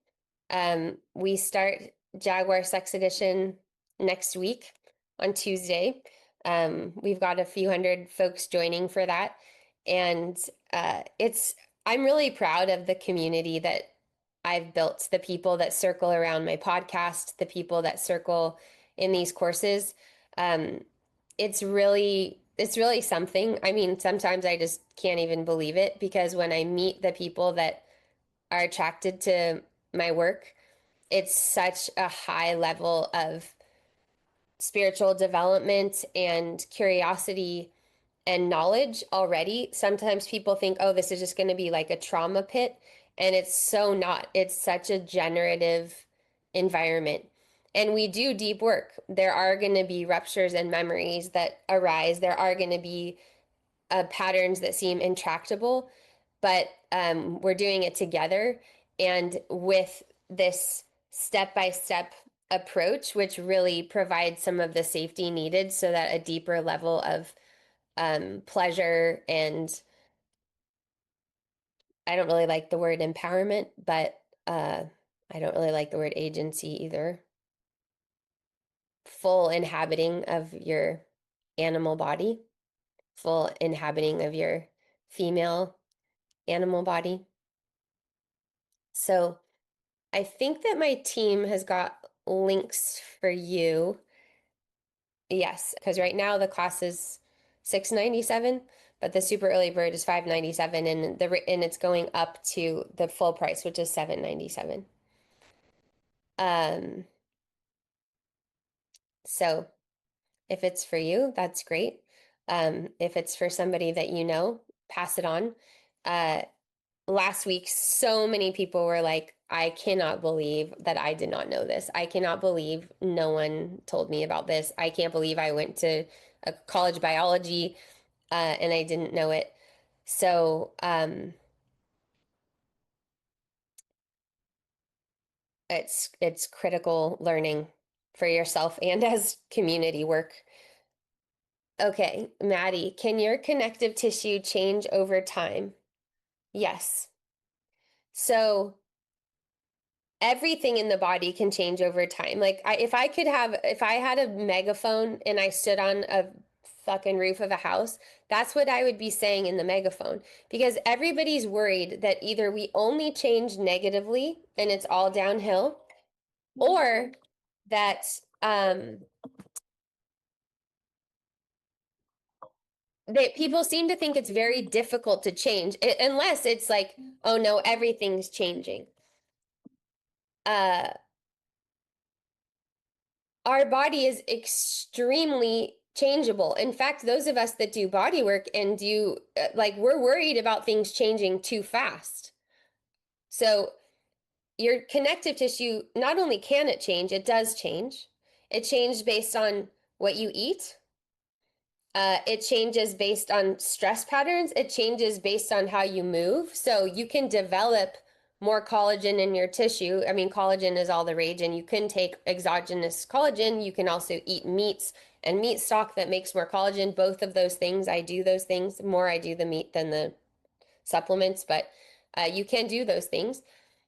We start Jaguar Sex Edition next week on Tuesday. We've got a few hundred folks joining for that. And I'm really proud of the community that I've built, the people that circle around my podcast, the people that circle in these courses. Um, it's really something. I mean, sometimes I just can't even believe it because when I meet the people that are attracted to my work, it's such a high level of spiritual development and curiosity and knowledge already. Sometimes people think, oh, this is just going to be like a trauma pit. And it's so not. It's such a generative environment. And we do deep work. There are going to be ruptures and memories that arise. There are going to be patterns that seem intractable, but we're doing it together and with this step by step approach, which really provides some of the safety needed so that a deeper level of pleasure and I don't really like the word empowerment, but I don't really like the word agency either. Full inhabiting of your animal body, full inhabiting of your female animal body. So I think that my team has got links for you. Yes, because right now the class is 697, but the super early bird is 597 and it's going up to the full price, which is 797. Um, so if it's for you, that's great. If it's for somebody that you know, pass it on. Uh, Last week, so many people were like, I cannot believe that I did not know this. I cannot believe no one told me about this. I can't believe I went to a college biology and I didn't know it. So it's critical learning for yourself and as community work. Okay, Maddie, can your connective tissue change over time? Yes. So everything in the body can change over time. Like if I had a megaphone and I stood on a fucking roof of a house, that's what I would be saying in the megaphone because everybody's worried that either we only change negatively and it's all downhill or that people seem to think it's very difficult to change unless it's like, oh no, everything's changing. Uh our body is extremely changeable. In fact, those of us that do body work and do like we're worried about things changing too fast. So your connective tissue, not only can it change, it does change. It changed based on what you eat. It changes based on stress patterns. It changes based on how you move. So you can develop more collagen in your tissue. I mean, collagen is all the rage, and you can take exogenous collagen. You can also eat meats and meat stock that makes more collagen. Both of those things, I do those things. More I do the meat than the supplements, but you can do those things.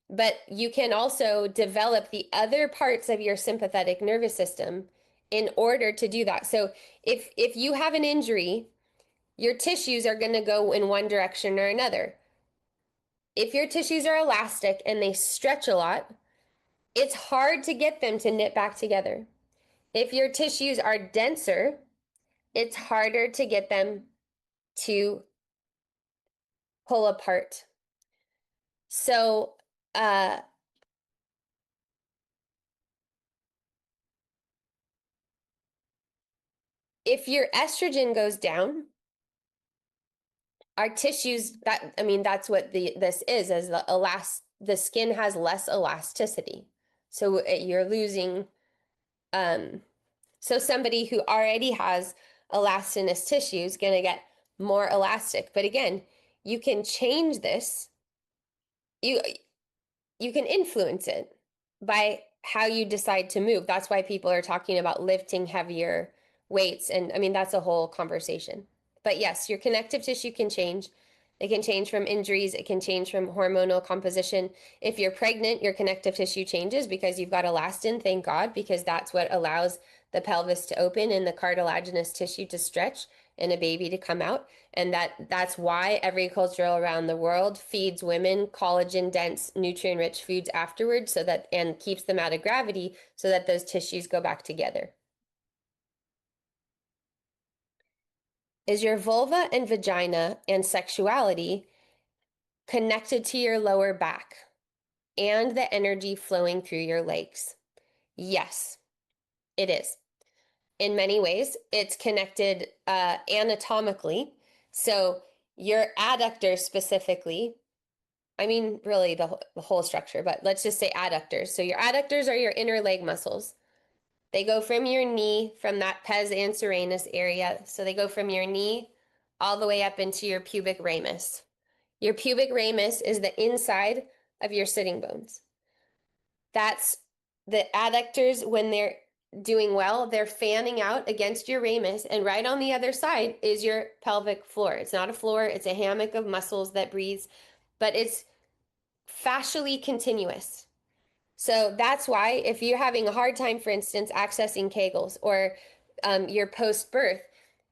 But you can also develop the other parts of your sympathetic nervous system in order to do that. So if you have an injury, your tissues are going to go in one direction or another. If your tissues are elastic and they stretch a lot, it's hard to get them to knit back together. If your tissues are denser, it's harder to get them to pull apart. So, if your estrogen goes down, our tissues, that, I mean, that's what this is, as the skin has less elasticity. So you're losing, um, so somebody who already has elastinous tissue is going to get more elastic. But again, you can change this. You you can influence it by how you decide to move. That's why people are talking about lifting heavier weights. And I mean, that's a whole conversation. But yes, your connective tissue can change. It can change from injuries. It can change from hormonal composition. If you're pregnant, your connective tissue changes because you've got elastin, thank God, because that's what allows the pelvis to open and the cartilaginous tissue to stretch and a baby to come out. And that's why every culture around the world feeds women collagen dense, nutrient rich foods afterwards, so that, and keeps them out of gravity so that those tissues go back together. Is your vulva and vagina and sexuality connected to your lower back and the energy flowing through your legs? Yes, it is. In many ways, it's connected anatomically. So your adductors specifically, I mean, really the whole structure, but let's just say adductors. So your adductors are your inner leg muscles. They go from your knee, from that pes anseranus area. So they go from your knee all the way up into your pubic ramus. Your pubic ramus is the inside of your sitting bones. That's the adductors, when they're doing well, they're fanning out against your ramus, and right on the other side is your pelvic floor. It's not a floor, it's a hammock of muscles that breathes, but it's fascially continuous. So that's why if you're having a hard time, for instance, accessing Kegels, or your post-birth,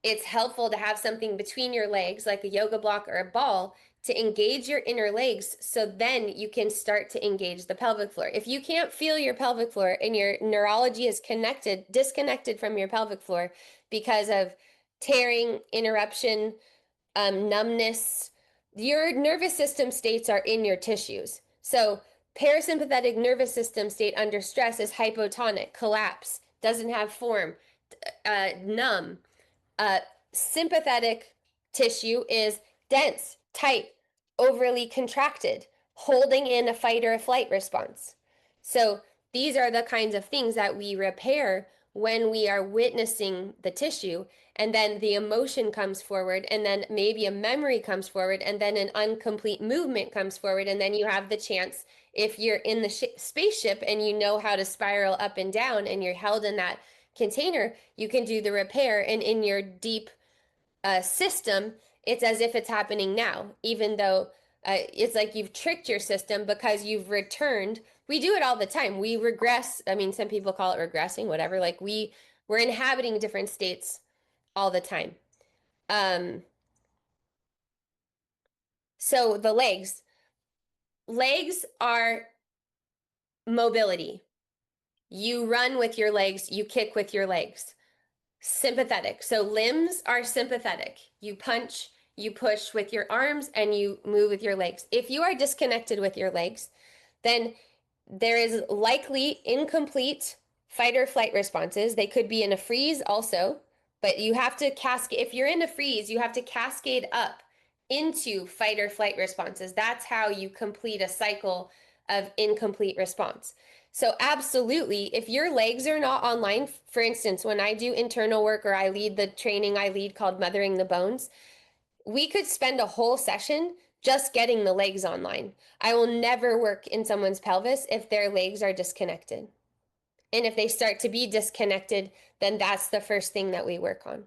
it's helpful to have something between your legs, like a yoga block or a ball, to engage your inner legs, so then you can start to engage the pelvic floor. If you can't feel your pelvic floor and your neurology is disconnected from your pelvic floor because of tearing, interruption, numbness, your nervous system states are in your tissues. So parasympathetic nervous system state under stress is hypotonic, collapse, doesn't have form, numb. Uh, Sympathetic tissue is dense, tight, overly contracted, holding in a fight or a flight response. So these are the kinds of things that we repair when we are witnessing the tissue, and then the emotion comes forward, and then maybe a memory comes forward, and then an incomplete movement comes forward, and then you have the chance, if you're in the spaceship and you know how to spiral up and down and you're held in that container, you can do the repair, and in your deep system, it's as if it's happening now, even though it's like you've tricked your system because you've returned. We do it all the time. We regress. I mean, some people call it regressing, whatever. Like we're inhabiting different states all the time. Um, so the legs are mobility. You run with your legs, you kick with your legs. Sympathetic. So limbs are sympathetic. You punch, you push with your arms, and you move with your legs. If you are disconnected with your legs, then there is likely incomplete fight or flight responses. They could be in a freeze also, but you have to cascade. If you're in a freeze, you have to cascade up into fight or flight responses. That's how you complete a cycle of incomplete response. So absolutely, if your legs are not online, for instance, when I do internal work or I lead the training I lead called Mothering the Bones, we could spend a whole session just getting the legs online. I will never work in someone's pelvis if their legs are disconnected. And if they start to be disconnected, then that's the first thing that we work on.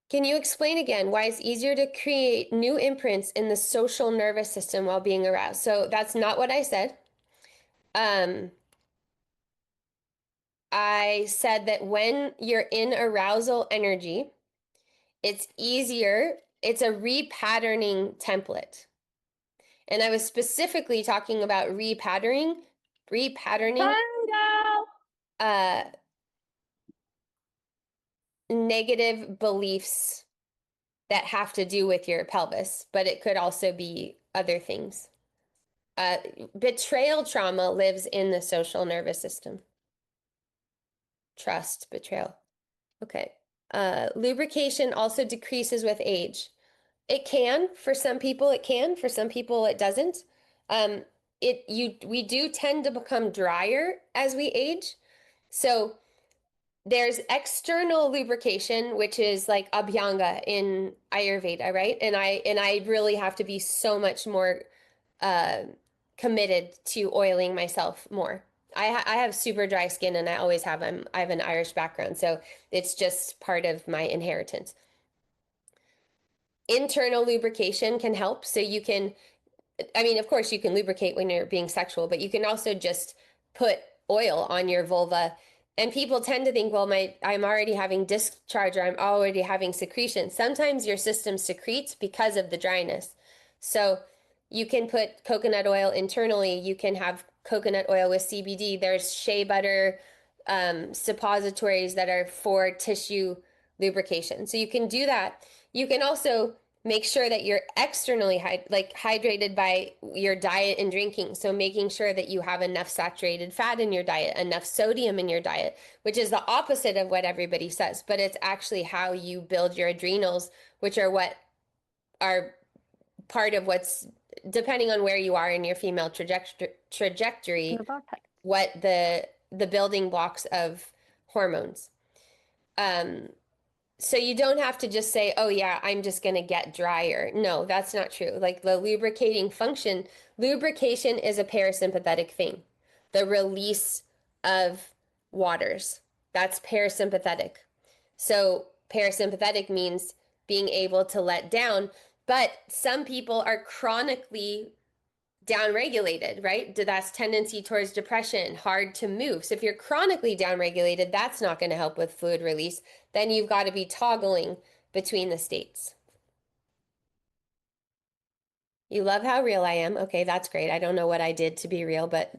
Can you explain again why it's easier to create new imprints in the social nervous system while being aroused? So that's not what I said. I said that when you're in arousal energy, it's easier, it's a repatterning template. And I was specifically talking about repatterning negative beliefs that have to do with your pelvis, but it could also be other things. Betrayal trauma lives in the social nervous system. Trust, betrayal. Okay. Lubrication also decreases with age. It can, for some people it can, for some people it doesn't. Um, we do tend to become drier as we age. So there's external lubrication, which is like abhyanga in Ayurveda, right? And I really have to be so much more uh, committed to oiling myself more. I have super dry skin and I always have. I have an Irish background, so it's just part of my inheritance. Internal lubrication can help. So you can, I mean, of course, you can lubricate when you're being sexual, but you can also just put oil on your vulva. And people tend to think, well, I'm already having discharge or I'm already having secretion. Sometimes your system secretes because of the dryness. So you can put coconut oil internally. You can have coconut oil with CBD. There's shea butter suppositories that are for tissue lubrication. So you can do that. You can also make sure that you're externally hydrated by your diet and drinking. So making sure that you have enough saturated fat in your diet, enough sodium in your diet, which is the opposite of what everybody says, but it's actually how you build your adrenals, which are what are part of what's, depending on where you are in your female trajectory, what the building blocks of hormones. So you don't have to just say, oh yeah, I'm just going to get drier. No, that's not true. Like the lubricating function, lubrication is a parasympathetic thing. The release of waters, that's parasympathetic. So parasympathetic means being able to let down, but some people are chronically downregulated, right? That's tendency towards depression, hard to move. So if you're chronically downregulated, that's not going to help with fluid release. Then you've got to be toggling between the states. You love how real I am. Okay, that's great. I don't know what I did to be real, but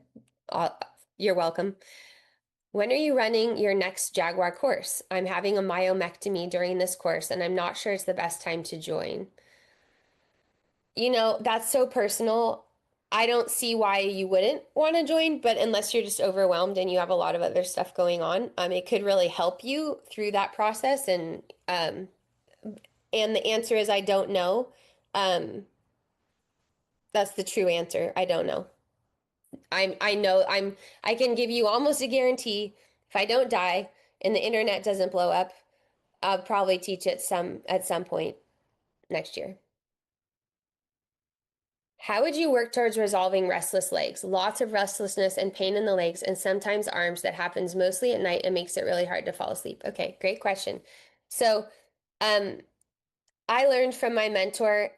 you're welcome. When are you running your next Jaguar course? I'm having a myomectomy during this course, and I'm not sure it's the best time to join. That's so personal. I don't see why you wouldn't want to join, but unless you're just overwhelmed and you have a lot of other stuff going on, it could really help you through that process. And the answer is I don't know. Um, that's the true answer. I don't know. I know I can give you almost a guarantee if I don't die and the internet doesn't blow up, I'll probably teach it at some point next year. How would you work towards resolving restless legs? Lots of restlessness and pain in the legs and sometimes arms that happens mostly at night and makes it really hard to fall asleep. Okay, great question. So, um, I learned from my mentor,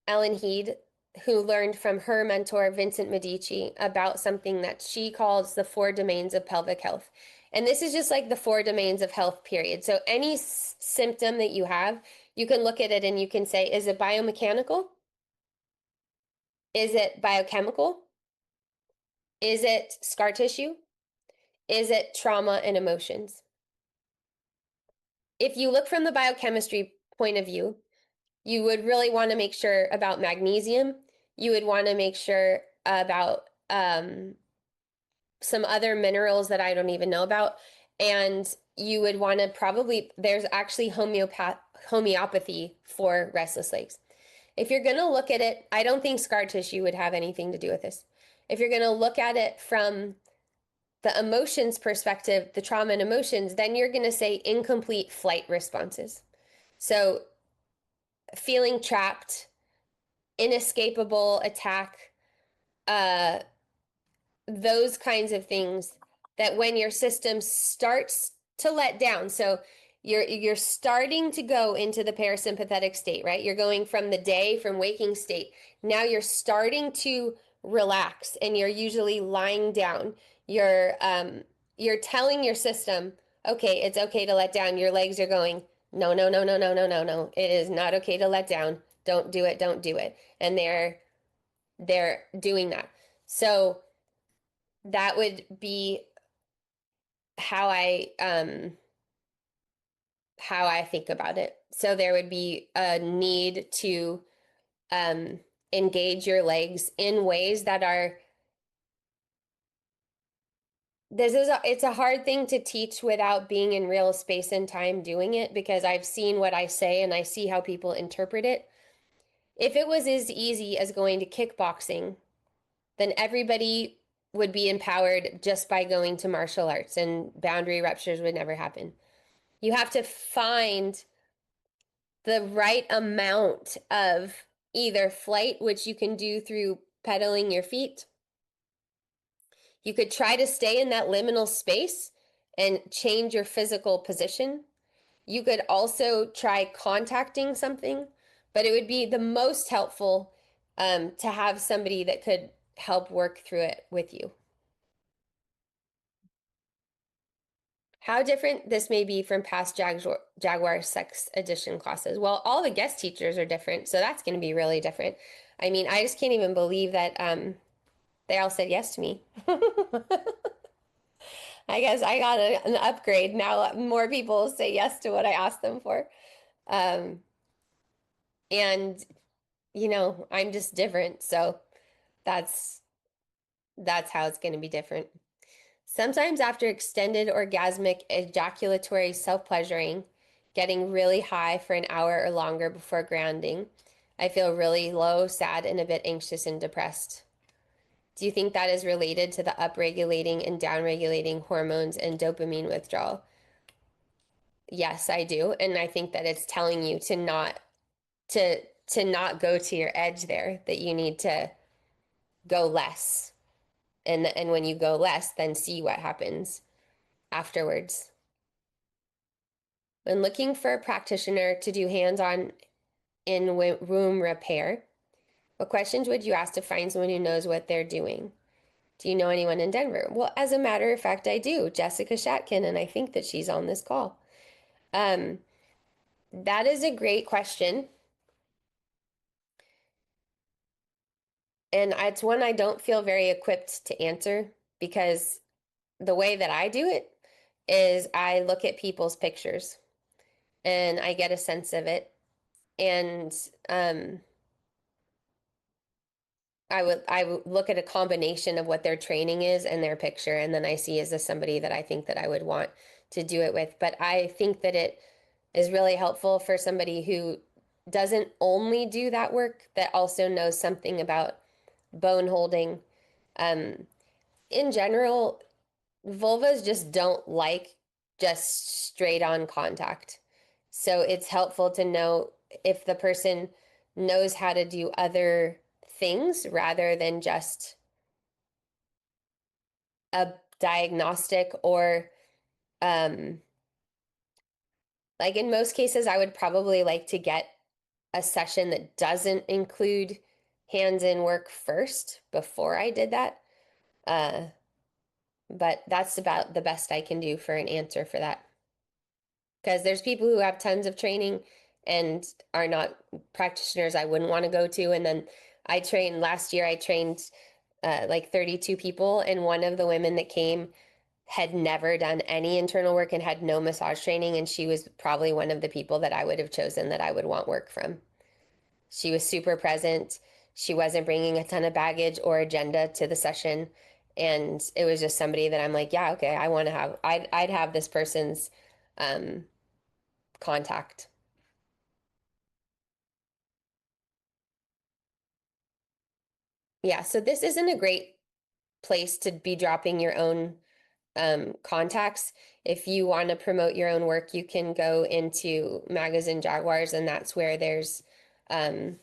Ellen Heed, who learned from her mentor, Vincent Medici, about something that she calls the four domains of pelvic health. And this is just like the four domains of health, period. So any symptom that you have, you can look at it and you can say, is it biomechanical? Is it biochemical? Is it scar tissue? Is it trauma and emotions? If you look from the biochemistry point of view, you would really want to make sure about magnesium. You would want to make sure about some other minerals that I don't even know about. And you would want to probably, there's actually homeopathy for restless legs. If you're going to look at it, I don't think scar tissue would have anything to do with this. If you're going to look at it from the emotions perspective, the trauma and emotions, then you're going to say incomplete flight responses. So feeling trapped, inescapable attack, uh, those kinds of things that when your system starts to let down, so you're starting to go into the parasympathetic state, right? You're going from waking state. Now you're starting to relax and you're usually lying down. You're telling your system, okay, it's okay to let down. Your legs are going, no, no, no, no, no, no, no, no. It is not okay to let down. Don't do it, don't do it. And they're doing that. So that would be how how I think about it. So there would be a need to um, engage your legs in ways that are it's a hard thing to teach without being in real space and time doing it because I've seen what I say and I see how people interpret it. If it was as easy as going to kickboxing, then everybody would be empowered just by going to martial arts and boundary ruptures would never happen. You have to find the right amount of either flight, which you can do through pedaling your feet. You could try to stay in that liminal space and change your physical position. You could also try contacting something, but it would be the most helpful to have somebody that could help work through it with you. How different this may be from past Jaguar sex edition classes. Well, all the guest teachers are different, so that's going to be really different. I mean, I just can't even believe that they all said yes to me. I guess I got an upgrade. Now more people say yes to what I asked them for. Um, and I'm just different. So that's that's how it's going to be different. Sometimes after extended orgasmic ejaculatory self-pleasuring, getting really high for an hour or longer before grounding, I feel really low, sad, and a bit anxious and depressed. Do you think that is related to the upregulating and downregulating hormones and dopamine withdrawal? Yes, I do. And I think that it's telling you to to not go to your edge there, that you need to go less. And when you go less, then see what happens afterwards. When looking for a practitioner to do hands-on in womb repair, what questions would you ask to find someone who knows what they're doing? Do you know anyone in Denver? Well, as a matter of fact, I do. Jessica Shatkin, and I think that she's on this call. Um, that is a great question. And it's one I don't feel very equipped to answer because the way that I do it is I look at people's pictures and I get a sense of it. And I would look at a combination of what their training is and their picture, and then I see, is this somebody that I think that I would want to do it with? But I think that it is really helpful for somebody who doesn't only do that work, that also knows something about bone holding. In general, vulvas just don't like just straight on contact. So it's helpful to know if the person knows how to do other things rather than just a diagnostic or um like in most cases I would probably like to get a session that doesn't include hands-in work first before I did that. Uh but that's about the best I can do for an answer for that. Because there's people who have tons of training and are not practitioners I wouldn't want to go to. And then last year, I trained like 32 people, and one of the women that came had never done any internal work and had no massage training. And she was probably one of the people that I would have chosen that I would want work from. She was super present. She wasn't bringing a ton of baggage or agenda to the session. And it was just somebody that I'm like, yeah, okay, I'd have this person's um, contact. Yeah, so this isn't a great place to be dropping your own contacts. If you want to promote your own work, you can go into Magazine Jaguars, and um,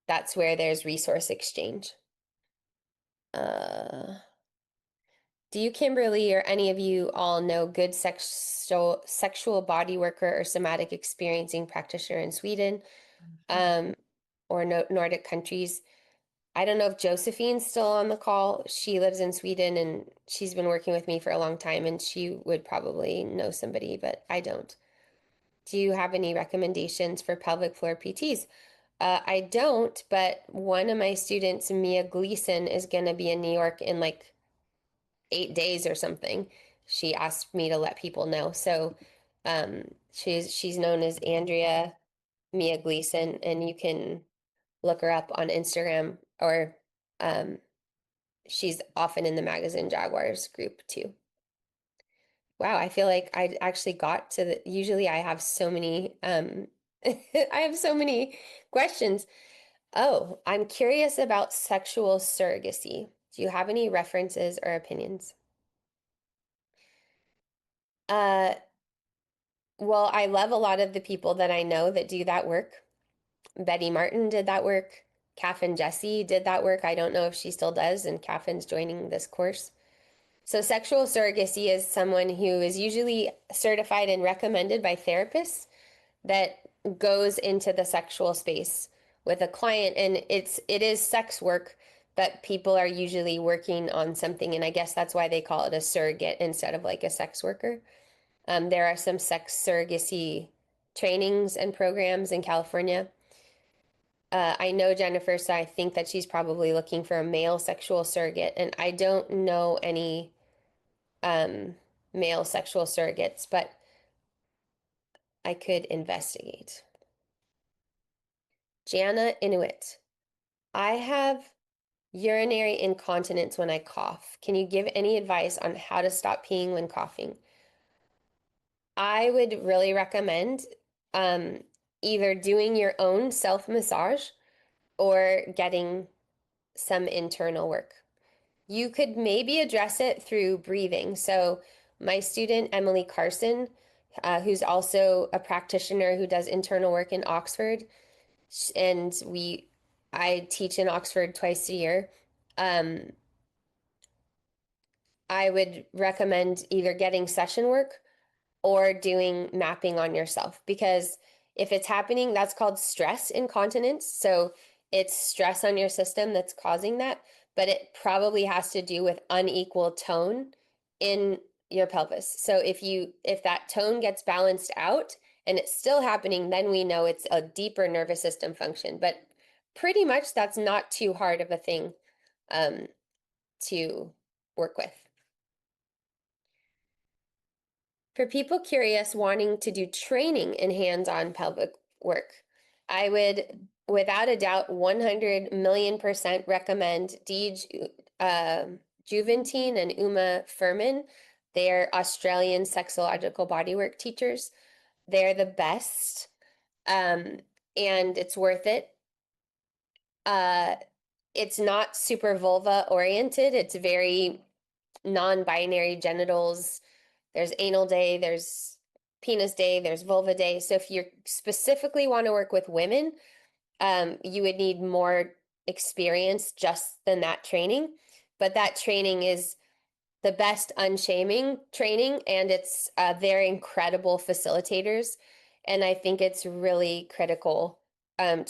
that's where there's resource exchange. Uh, do you, Kimberly, or any of you all know good sexual body worker or somatic experiencing practitioner in Sweden, um, or no, Nordic countries? I don't know if Josephine's still on the call. She lives in Sweden and she's been working with me for a long time and she would probably know somebody, but I don't. Do you have any recommendations for pelvic floor PTs? I don't, but one of my students, Mia Gleason, is going to be in New York in like 8 days or something. She asked me to let people know. So She's known as Andrea Mia Gleason, and you can look her up on Instagram, or um, she's often in the Magazine Jaguars group too. Wow, I feel like I actually got to the, usually I have so many I have so many questions. Oh, I'm curious about sexual surrogacy. Do you have any references or opinions? Uh, well, I love a lot of the people that I know that do that work. Betty Martin did that work. Kath and Jesse did that work. I don't know if she still does, and Kathin's joining this course. So, sexual surrogacy is someone who is usually certified and recommended by therapists that goes into the sexual space with a client, and it is sex work, but people are usually working on something, and I guess that's why they call it a surrogate instead of like a sex worker. There are some sex surrogacy trainings and programs in California. I know Jennifer, so I think that she's probably looking for a male sexual surrogate, and I don't know any um, male sexual surrogates, but I could investigate. Jana Inuit. I have urinary incontinence when I cough. Can you give any advice on how to stop peeing when coughing? I would really recommend um, either doing your own self massage or getting some internal work. You could maybe address it through breathing. So, my student Emily Carson, who's also a practitioner who does internal work in Oxford, and I teach in Oxford twice a year. Um, I would recommend either getting session work or doing mapping on yourself, because if it's happening, that's called stress incontinence. So it's stress on your system that's causing that, but it probably has to do with unequal tone in your pelvis. So if that tone gets balanced out and it's still happening, then we know it's a deeper nervous system function. But pretty much that's not too hard of a thing um, to work with. For people curious wanting to do training in hands-on pelvic work, I would, without a doubt, 100 million% recommend Deej Juventine and Uma Furman. They're Australian sexological bodywork teachers. They're the best, um, and it's worth it. Uh, it's not super vulva oriented. It's very non-binary genitals. There's anal day, there's penis day, there's vulva day. So if you specifically want to work with women, you would need more experience just than that training. But that training is the best unshaming training, and it's they're incredible facilitators. And I think it's really critical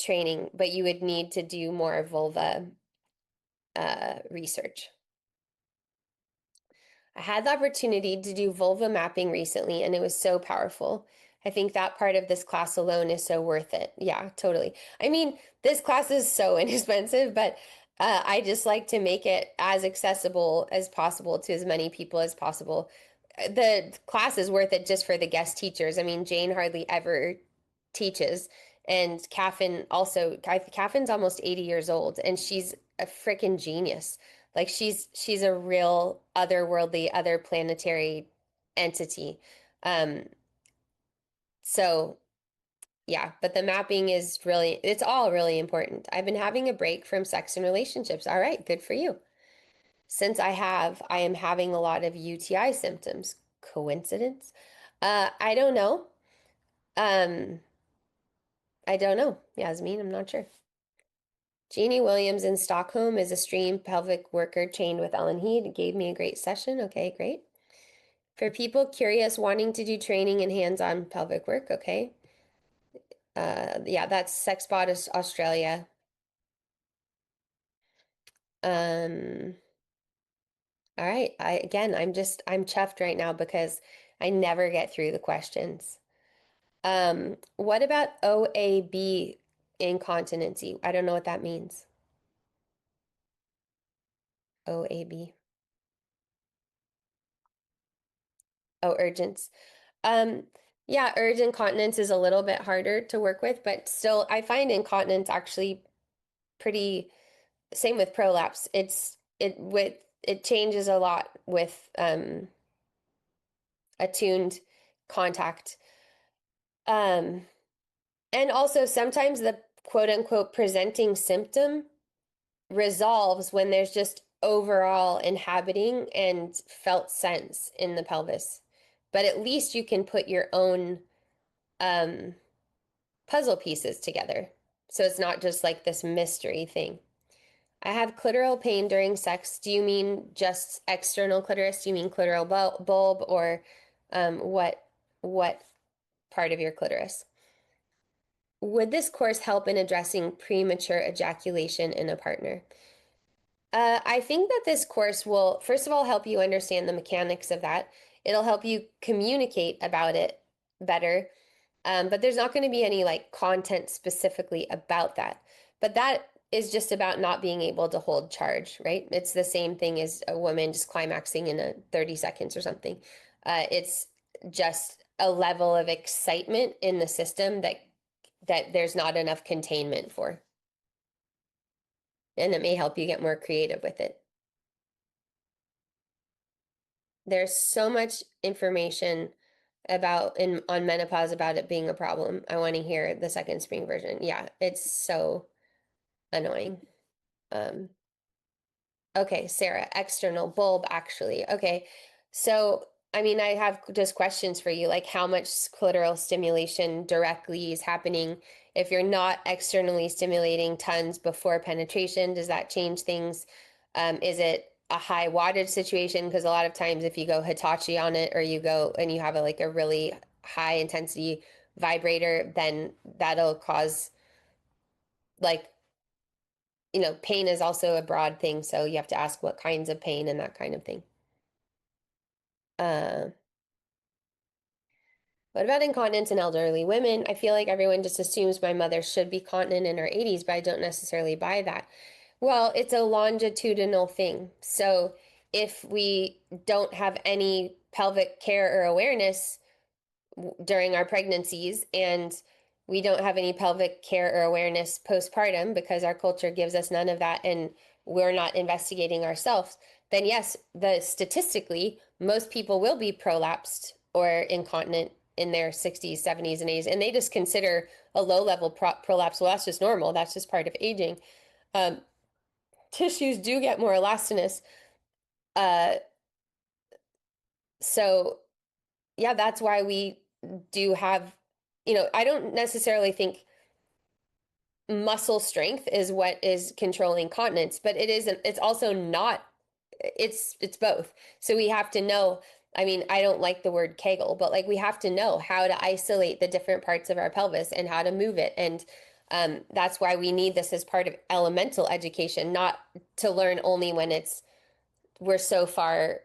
training, but you would need to do more vulva research. I had the opportunity to do vulva mapping recently, and it was so powerful. I think that part of this class alone is so worth it. Yeah, totally. I mean, this class is so inexpensive, but I just like to make it as accessible as possible to as many people as possible. The class is worth it just for the guest teachers. I mean, Jane hardly ever teaches, and Catherine's almost 80 years old, and she's a freaking genius. Like she's a real otherworldly, other planetary entity. Um, so yeah, but the mapping is really, it's all really important. I've been having a break from sex and relationships. All right, good for you. Since I am having a lot of UTI symptoms. Coincidence? I don't know. Um, I don't know, Yasmin, I'm not sure. Jeannie Williams in Stockholm is a stream pelvic worker trained with Ellen Heed. Gave me a great session. Okay, great. For people curious wanting to do training in hands-on pelvic work, okay. Yeah, that's Sexbot Australia. Um, all right. I'm chuffed right now because I never get through the questions. What about OAB incontinency? I don't know what that means. OAB. Oh, urgence. Um, Yeah, urge incontinence is a little bit harder to work with, but still, I find incontinence actually pretty same with prolapse. It changes a lot with attuned contact. Um, and also sometimes the quote unquote presenting symptom resolves when there's just overall inhabiting and felt sense in the pelvis. But at least you can put your own um, puzzle pieces together. So it's not just like this mystery thing. I have clitoral pain during sex. Do you mean just external clitoris? Do you mean clitoral bulb or what part of your clitoris? Would this course help in addressing premature ejaculation in a partner? I think that this course will, first of all, help you understand the mechanics of that. It'll help you communicate about it better. But there's not going to be any like content specifically about that. But that is just about not being able to hold charge, right? It's the same thing as a woman just climaxing in 30 seconds or something. It's just a level of excitement in the system that there's not enough containment for. And it may help you get more creative with it. There's so much information about in on menopause about it being a problem. I want to hear the second spring version. Yeah, it's so annoying. Um, okay, Sarah, external bulb actually. Okay. So, I mean, I have just questions for you, like how much clitoral stimulation directly is happening if you're not externally stimulating tons before penetration? Does that change things? Is it a high wattage situation? Because a lot of times if you go Hitachi on it or you go and you have a like a really high intensity vibrator, then that'll cause like pain is also a broad thing, so you have to ask what kinds of pain and that kind of thing. Uh, what about incontinence in elderly women? I feel like everyone just assumes my mother should be continent in her 80s, but I don't necessarily buy that. Well, it's a longitudinal thing. So if we don't have any pelvic care or awareness during our pregnancies and we don't have any pelvic care or awareness postpartum because our culture gives us none of that and we're not investigating ourselves, then yes, the statistically most people will be prolapsed or incontinent in their 60s, 70s, and 80s, and they just consider a low level prolapse. Well, that's just normal. That's just part of aging. Um, Tissues do get more elastinous. Uh, so yeah, that's why we do have, I don't necessarily think muscle strength is what is controlling continence, but it's also not, it's both. So we have to know, I mean, I don't like the word Kegel, but like we have to know how to isolate the different parts of our pelvis and how to move it. And that's why we need this as part of elemental education, not to learn only when we're so far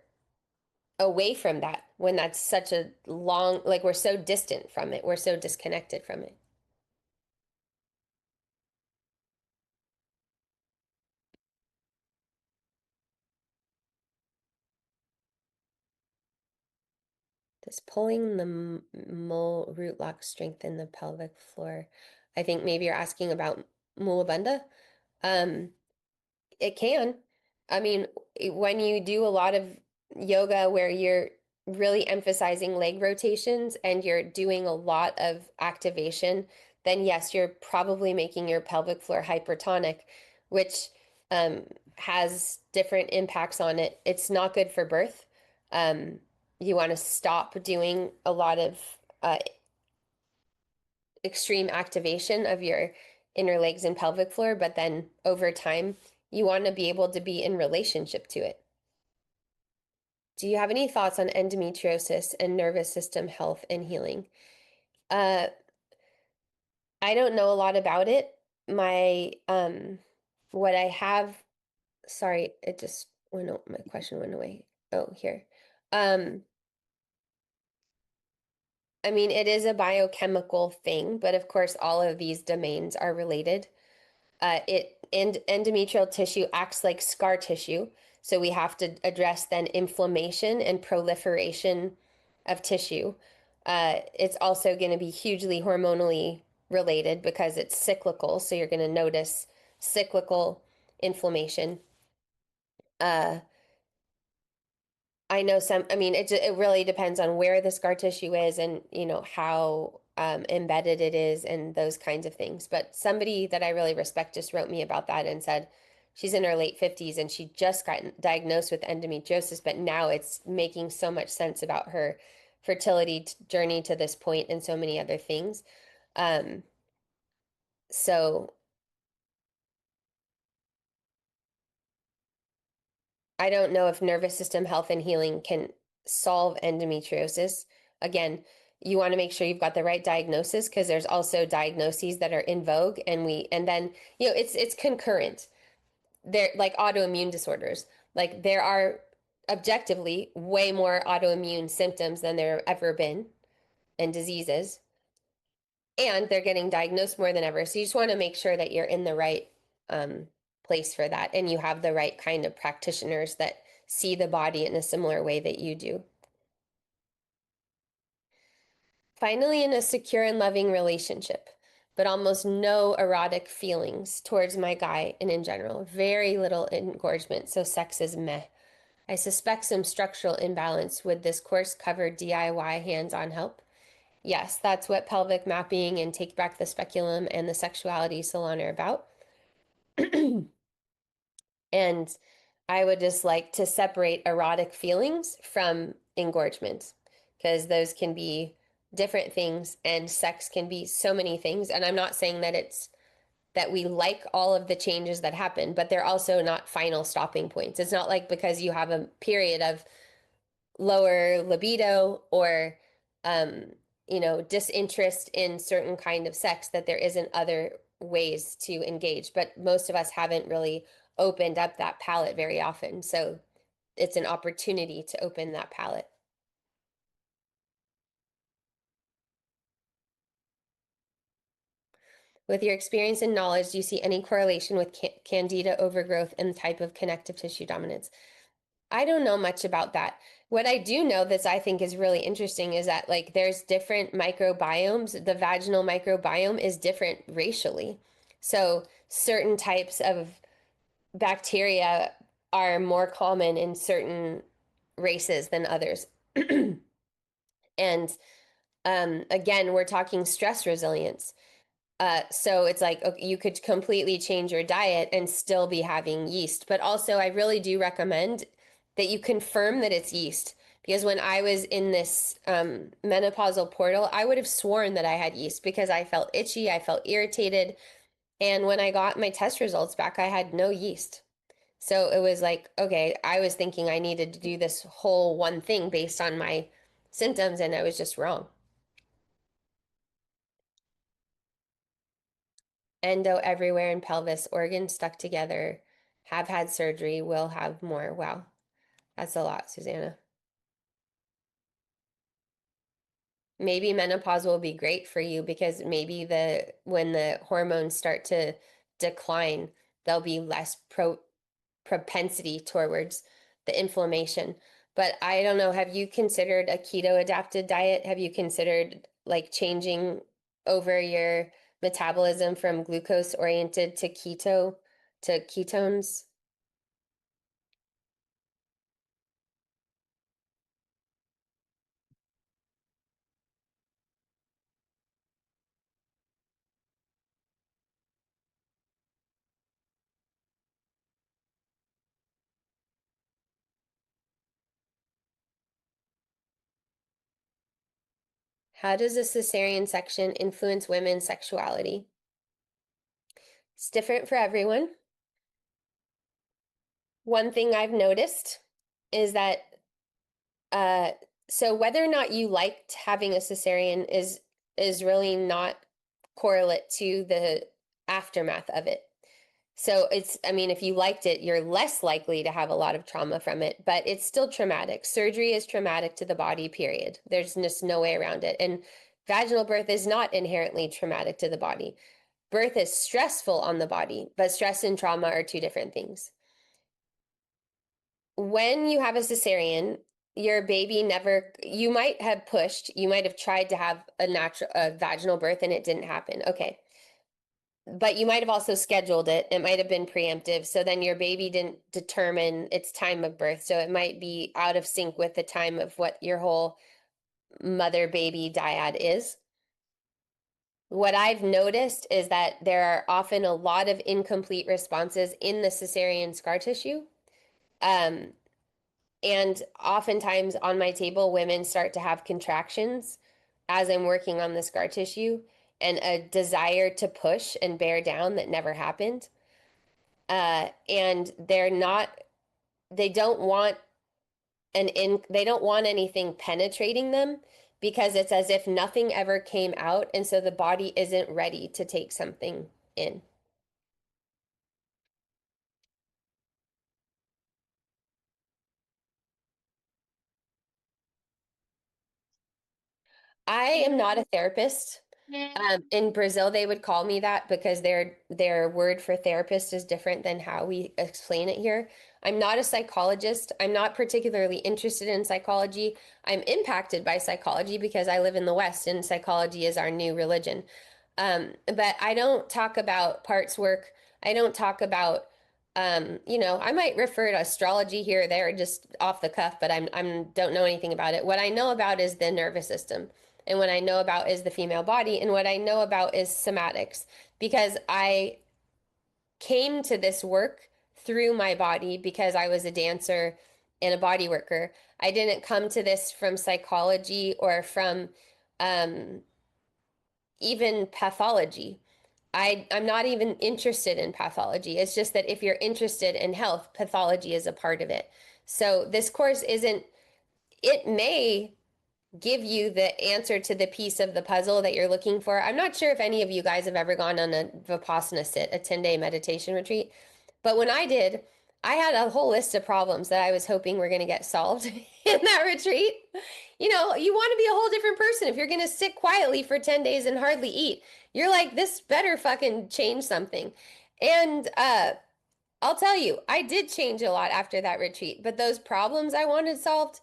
away from that, when that's such a long, like we're so distant from it, we're so disconnected from it. Does pulling the mole root lock strengthen the pelvic floor? I think maybe you're asking about Mulabanda. Um, it can. I mean, when you do a lot of yoga where you're really emphasizing leg rotations and you're doing a lot of activation, then yes, you're probably making your pelvic floor hypertonic, which um, has different impacts on it. It's not good for birth. Um, you want to stop doing a lot of extreme activation of your inner legs and pelvic floor, but then over time, you want to be able to be in relationship to it. Do you have any thoughts on endometriosis and nervous system health and healing? Uh, I don't know a lot about it. What I have, sorry, it just went, my question went away. Oh, here. Um, I mean, it is a biochemical thing, but of course, all of these domains are related. Endometrial tissue acts like scar tissue, so we have to address then inflammation and proliferation of tissue. It's also going to be hugely hormonally related because it's cyclical. So you're going to notice cyclical inflammation. Uh, I know I mean, it really depends on where the scar tissue is and, how embedded it is and those kinds of things. But somebody that I really respect just wrote me about that and said she's in her late 50s and she just got diagnosed with endometriosis, but now it's making so much sense about her fertility journey to this point and so many other things. Um, so I don't know if nervous system health and healing can solve endometriosis. Again, you want to make sure you've got the right diagnosis because there's also diagnoses that are in vogue and then, it's concurrent. They're like autoimmune disorders. Like there are objectively way more autoimmune symptoms than there have ever been and diseases, and they're getting diagnosed more than ever. So you just want to make sure that you're in the right um, place for that and you have the right kind of practitioners that see the body in a similar way that you do. Finally, in a secure and loving relationship, but almost no erotic feelings towards my guy and in general. Very little engorgement, so sex is meh. I suspect some structural imbalance. Would this course cover DIY hands-on help? Yes, that's what pelvic mapping and Take Back the Speculum and the Sexuality Salon are about. And I would just like to separate erotic feelings from engorgement because those can be different things and sex can be so many things. And I'm not saying that it's that we like all of the changes that happen, but they're also not final stopping points. It's not like because you have a period of lower libido or um, disinterest in certain kind of sex that there isn't other ways to engage. But most of us haven't really opened up that palette very often. So it's an opportunity to open that palette. With your experience and knowledge, do you see any correlation with candida overgrowth and the type of connective tissue dominance? I don't know much about that. What I do know that I think is really interesting is that like there's different microbiomes. The vaginal microbiome is different racially. So certain types of bacteria are more common in certain races than others. And again, we're talking stress resilience. So it's like okay, you could completely change your diet and still be having yeast. But also, I really do recommend that you confirm that it's yeast. Because when I was in this menopausal portal, I would have sworn that I had yeast because I felt itchy, I felt irritated. And when I got my test results back, I had no yeast. So it was like, okay, I was thinking I needed to do this whole one thing based on my symptoms, and I was just wrong. Endo everywhere in pelvis, organs stuck together, have had surgery, will have more. Wow, that's a lot, Susanna. Maybe menopause will be great for you because maybe when the hormones start to decline, there'll be less propensity towards the inflammation. But I don't know, have you considered a keto adapted diet? Have you considered like changing over your metabolism from glucose oriented to ketones? How does a cesarean section influence women's sexuality? It's different for everyone. One thing I've noticed is that uh so whether or not you liked having a cesarean is really not correlate to the aftermath of it. So I mean, if you liked it, you're less likely to have a lot of trauma from it, but it's still traumatic. Surgery is traumatic to the body, period. There's just no way around it. And vaginal birth is not inherently traumatic to the body. Birth is stressful on the body, but stress and trauma are two different things. When you have a cesarean, your baby never, you might have pushed, you might have tried to have a vaginal birth and it didn't happen. Okay. But you might have also scheduled it. It might have been preemptive. So then your baby didn't determine its time of birth. So it might be out of sync with the time of what your whole mother baby dyad is. What I've noticed is that there are often a lot of incomplete responses in the cesarean scar tissue. Um, and oftentimes on my table, women start to have contractions as I'm working on the scar tissue and a desire to push and bear down that never happened. And they don't want they don't want anything penetrating them because it's as if nothing ever came out. And so the body isn't ready to take something in. I am not a therapist. In Brazil, they would call me that because their word for therapist is different than how we explain it here. I'm not a psychologist. I'm not particularly interested in psychology. I'm impacted by psychology because I live in the West and psychology is our new religion. But I don't talk about parts work. I don't talk about, I might refer to astrology here or there just off the cuff, but I'm don't know anything about it. What I know about is the nervous system. And what I know about is the female body, and what I know about is somatics, because I came to this work through my body because I was a dancer and a body worker. I didn't come to this from psychology or from um, even pathology. I'm not even interested in pathology. It's just that if you're interested in health, pathology is a part of it. So this course isn't, it may give you the answer to the piece of the puzzle that you're looking for. I'm not sure if any of you guys have ever gone on a Vipassana sit, a 10-day meditation retreat. But when I did, I had a whole list of problems that I was hoping were going to get solved in that retreat. You want to be a whole different person if you're going to sit quietly for 10 days and hardly eat. You're like, this better fucking change something. And I'll tell you, I did change a lot after that retreat, but those problems I wanted solved,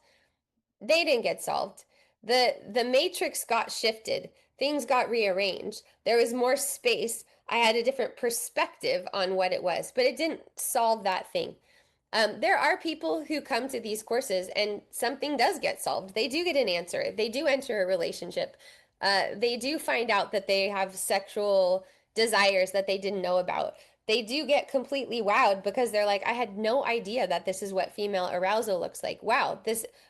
they didn't get solved. The matrix got shifted. Things got rearranged. There was more space. I had a different perspective on what it was, but it didn't solve that thing. There are people who come to these courses and something does get solved. They do get an answer. They do enter a relationship. They do find out that they have sexual desires that they didn't know about. They do get completely wowed because they're like, I had no idea that this is what female arousal looks like. Wow,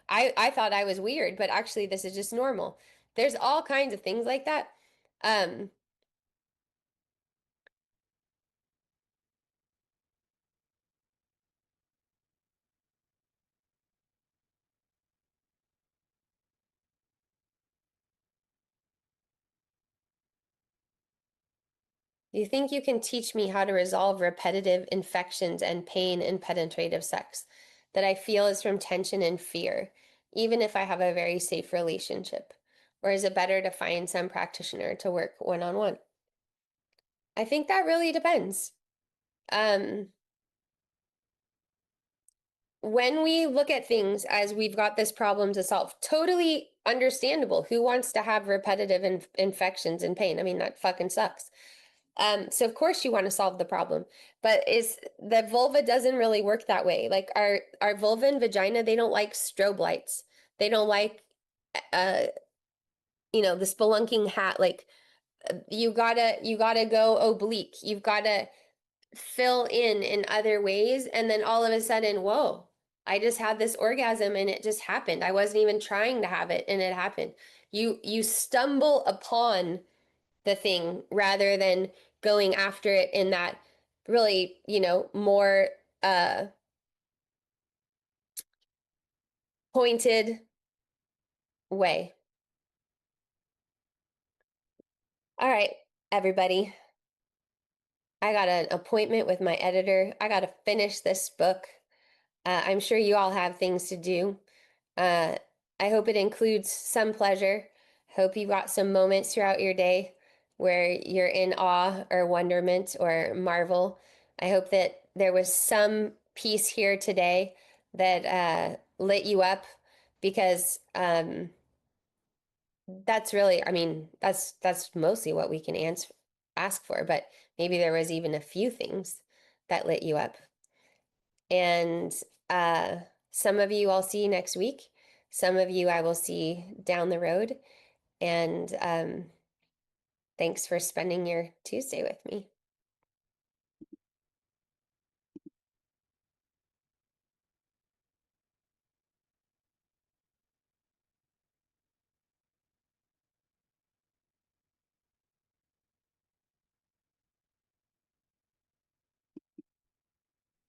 I thought I was weird, but actually this is just normal. There's all kinds of things like that. Um, You think you can teach me how to resolve repetitive infections and pain in penetrative sex that I feel is from tension and fear, even if I have a very safe relationship? Or is it better to find some practitioner to work one on one? I think that really depends. Um, when we look at things as we've got this problem to solve, totally understandable. Who wants to have repetitive infections and pain? I mean, that fucking sucks. So of course you want to solve the problem, but is the vulva doesn't really work that way. Like our vulva and vagina, they don't like strobe lights. They don't like uh the spelunking hat. Like you gotta go oblique. You've gotta fill in other ways, and then all of a sudden, whoa, I just had this orgasm and it just happened. I wasn't even trying to have it and it happened. You stumble upon the thing rather than going after it in that really, more pointed way. All right, everybody. I got an appointment with my editor. I got to finish this book. I'm sure you all have things to do. Uh, I hope it includes some pleasure. Hope you got some moments throughout your day where you're in awe or wonderment or marvel. I hope that there was some piece here today that lit you up, because that's really, I mean, that's mostly what we can ask for, but maybe there was even a few things that lit you up. And uh, some of you I'll see next week. Some of you I will see down the road. And thanks for spending your Tuesday with me.